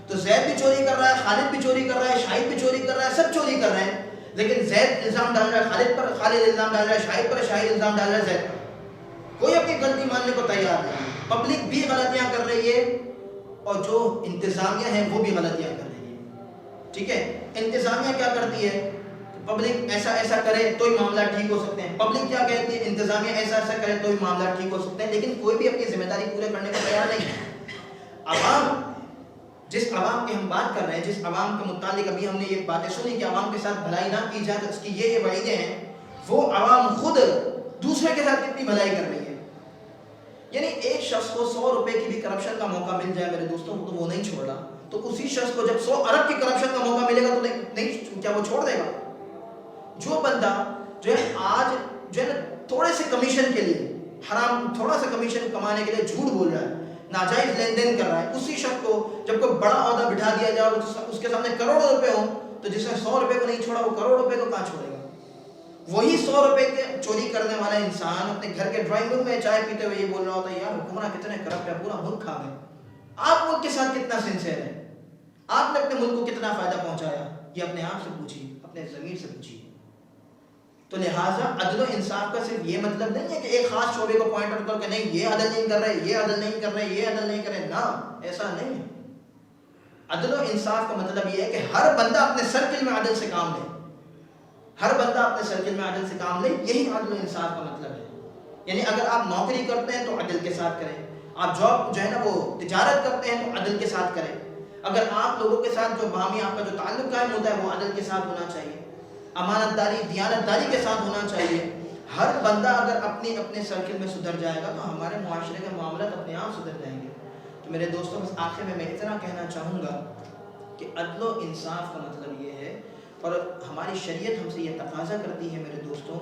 تو زید بھی چوری کر رہا ہے, خالد بھی چوری کر رہا ہے, شاہد بھی چوری کر رہا ہے, سب چوری کر رہے ہیں. لیکن زید الزام ڈال رہا ہے خالد پر, خالد الزام ڈال رہا ہے شاہد پر, شاہد الزام ڈال رہا ہے زید پر. کوئی اپنی غلطی ماننے کو تیار نہیں. پبلک بھی غلطیاں کر رہی ہے اور جو انتظامیہ ہے وہ بھی غلطیاں کر رہی ہے. ٹھیک ہے, انتظامیہ کیا کرتی ہے, پبلک ایسا ایسا کرے تو ہی معاملہ ٹھیک ہو سکتے ہیں. پبلک کیا کہتی ہے, انتظامیہ ایسا ایسا کرے تو ہی معاملہ ٹھیک ہو سکتے ہیں. لیکن کوئی بھی اپنی ذمہ داری پورے کرنے کو تیار نہیں ہے. عوام, جس عوام کی ہم بات کر رہے ہیں, جس عوام کے متعلق ابھی ہم نے یہ باتیں سنی کہ عوام کے ساتھ بھلائی نہ کی جائے تو اس کی یہ وعیدیں ہیں, وہ عوام خود دوسرے کے ساتھ کتنی بھلائی کر رہی ہے. یعنی ایک شخص کو 100 روپے کی بھی کرپشن کا موقع مل جائے میرے دوستوں تو وہ نہیں چھوڑ رہا. تو اسی شخص کو جب 100 ارب کی کرپشن کا موقع ملے گا تو نہیں, کیا وہ چھوڑ دے گا؟ جو بندہ جو ہے آج جو ہے نا تھوڑے سے کمیشن کے لیے, حرام تھوڑا سا کمیشن کمانے کے لیے جھوٹ بول رہا ہے, ناجائز لین دین کر رہا ہے, اسی شخص کو جب کوئی بڑا عہدہ بٹھا دیا جائے اور اس کے سامنے کروڑوں روپے ہوں تو جس نے 100 روپے کو نہیں چھوڑا وہ کروڑ روپے کو کہاں چھوڑے گا؟ وہی 100 روپے کے چوری کرنے والا انسان اپنے گھر کے ڈرائنگ روم میں چائے پیتے ہوئے یہ بول رہا ہوتا ہے یار حکمراں کتنے کرپٹ ہے, پورا ملک کھا گئے. آپ ملک کے ساتھ کتنا سنسیئر ہے, آپ نے اپنے ملک کو کتنا فائدہ پہنچایا, یہ اپنے آپ سے پوچھیے, اپنے ضمیر سے پوچھیے. تو لہٰذا عدل و انصاف کا صرف یہ مطلب نہیں ہے کہ ایک خاص شعبے کو پوائنٹ آؤٹ کر کے نہیں یہ عدل نہیں کر رہے، یہ عدل نہیں کر رہے، یہ عدل نہیں کر رہے، نہ، ایسا نہیں ہے۔ عدل و انصاف کا مطلب یہ ہے کہ ہر بندہ اپنے سرکل میں عدل سے کام لے، ہر بندہ اپنے سرکل میں عدل سے کام لے، یہی عدل و انصاف کا مطلب ہے۔ یعنی اگر آپ نوکری کرتے ہیں تو عدل کے ساتھ کریں، آپ جاب جو ہے نا وہ تجارت کرتے ہیں تو عدل کے ساتھ کریں، اگر آپ لوگوں کے ساتھ جو باہمی آپ کا جو تعلق قائم ہوتا ہے وہ عدل کے ساتھ ہونا چاہیے، امانت داری، دیانت داری کے ساتھ ہونا چاہیے۔ ہر بندہ اگر اپنے سرکل میں سدھر جائے گا تو ہمارے معاشرے کے معاملات اپنے آپ سدھر جائیں گے۔ تو میرے دوستوں بس آخر میں اتنا کہنا چاہوں گا کہ عدل و انصاف کا مطلب یہ ہے، اور ہماری شریعت ہم سے یہ تقاضا کرتی ہے میرے دوستوں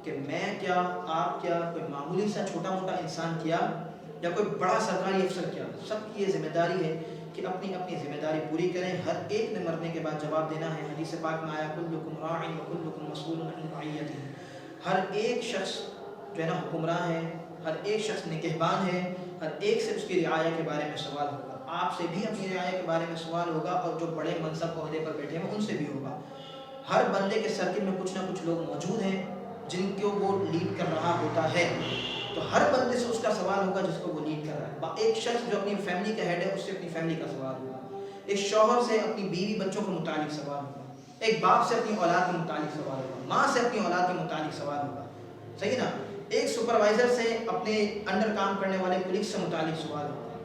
کہ میں کیا، آپ کیا، کوئی معمولی سا چھوٹا موٹا انسان کیا یا کوئی بڑا سرکاری افسر کیا، سب کی یہ ذمہ داری ہے کہ اپنی اپنی ذمہ داری پوری کریں۔ ہر ایک نے مرنے کے بعد جواب دینا ہے۔ حدیث پاک میں آیا کلکم راع وکلکم مسئول عن رعیتہ، ہر ایک شخص جو ہے نا حکمراں ہے، ہر ایک شخص نگہبان ہے، ہر ایک سے اس کی رعایا کے بارے میں سوال ہوگا۔ آپ سے بھی اپنی رعایا کے بارے میں سوال ہوگا، اور جو بڑے منصب عہدے پر بیٹھے ہیں ان سے بھی ہوگا۔ ہر بندے کے سرکل میں کچھ نہ کچھ لوگ موجود ہیں جن کو وہ لیڈ کر رہا ہوتا ہے، تو ہر بندے سے اس کا سوال ہوگا جس کو وہ لیڈ کر رہا ہے۔ ایک شخص جو اپنی فیملی کا ہیڈ ہے اس سے اپنی فیملی کا سوال ہوگا، ایک شوہر سے اپنی بیوی بچوں کے متعلق سوال ہوگا، ایک باپ سے اپنی اولاد کے متعلق سوال ہوگا، ماں سے اپنی اولاد کے متعلق سوال ہوگا، صحیح نا، ایک سپروائزر سے اپنے انڈر کام کرنے والے کولیگ سے متعلق سوال ہوگا،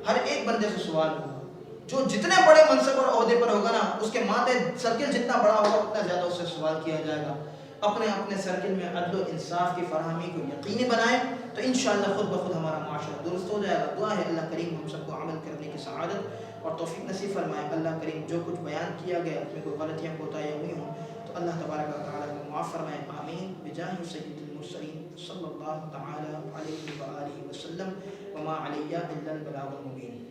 ہر ایک بندے سے سوال ہوگا۔ جو جتنے بڑے منصب اور عہدے پر ہوگا نا اس کے ماتھے سرکل جتنا بڑا ہوگا اتنا زیادہ اس سے سوال کیا جائے گا۔ اپنے اپنے سرکل میں عدل و انصاف کی فراہمی کو یقینی بنائیں تو انشاءاللہ خود بخود ہمارا معاشرہ درست ہو جائے گا۔ دعا ہے اللہ کریم ہم سب کو عمل کرنے کی سعادت اور توفیق نصیب فرمائے۔ اللہ کریم جو کچھ بیان کیا گیا اس میں کوئی غلطیاں کوتاہیاں ہوئی ہوں تو اللہ تبارک و تعالیٰ ہمیں معاف فرمائے، آمین، بجاہ سید المرسلین صلی اللہ تعالی علیہ وآلہ وسلم، وما علیہ الا البلاغ المبین۔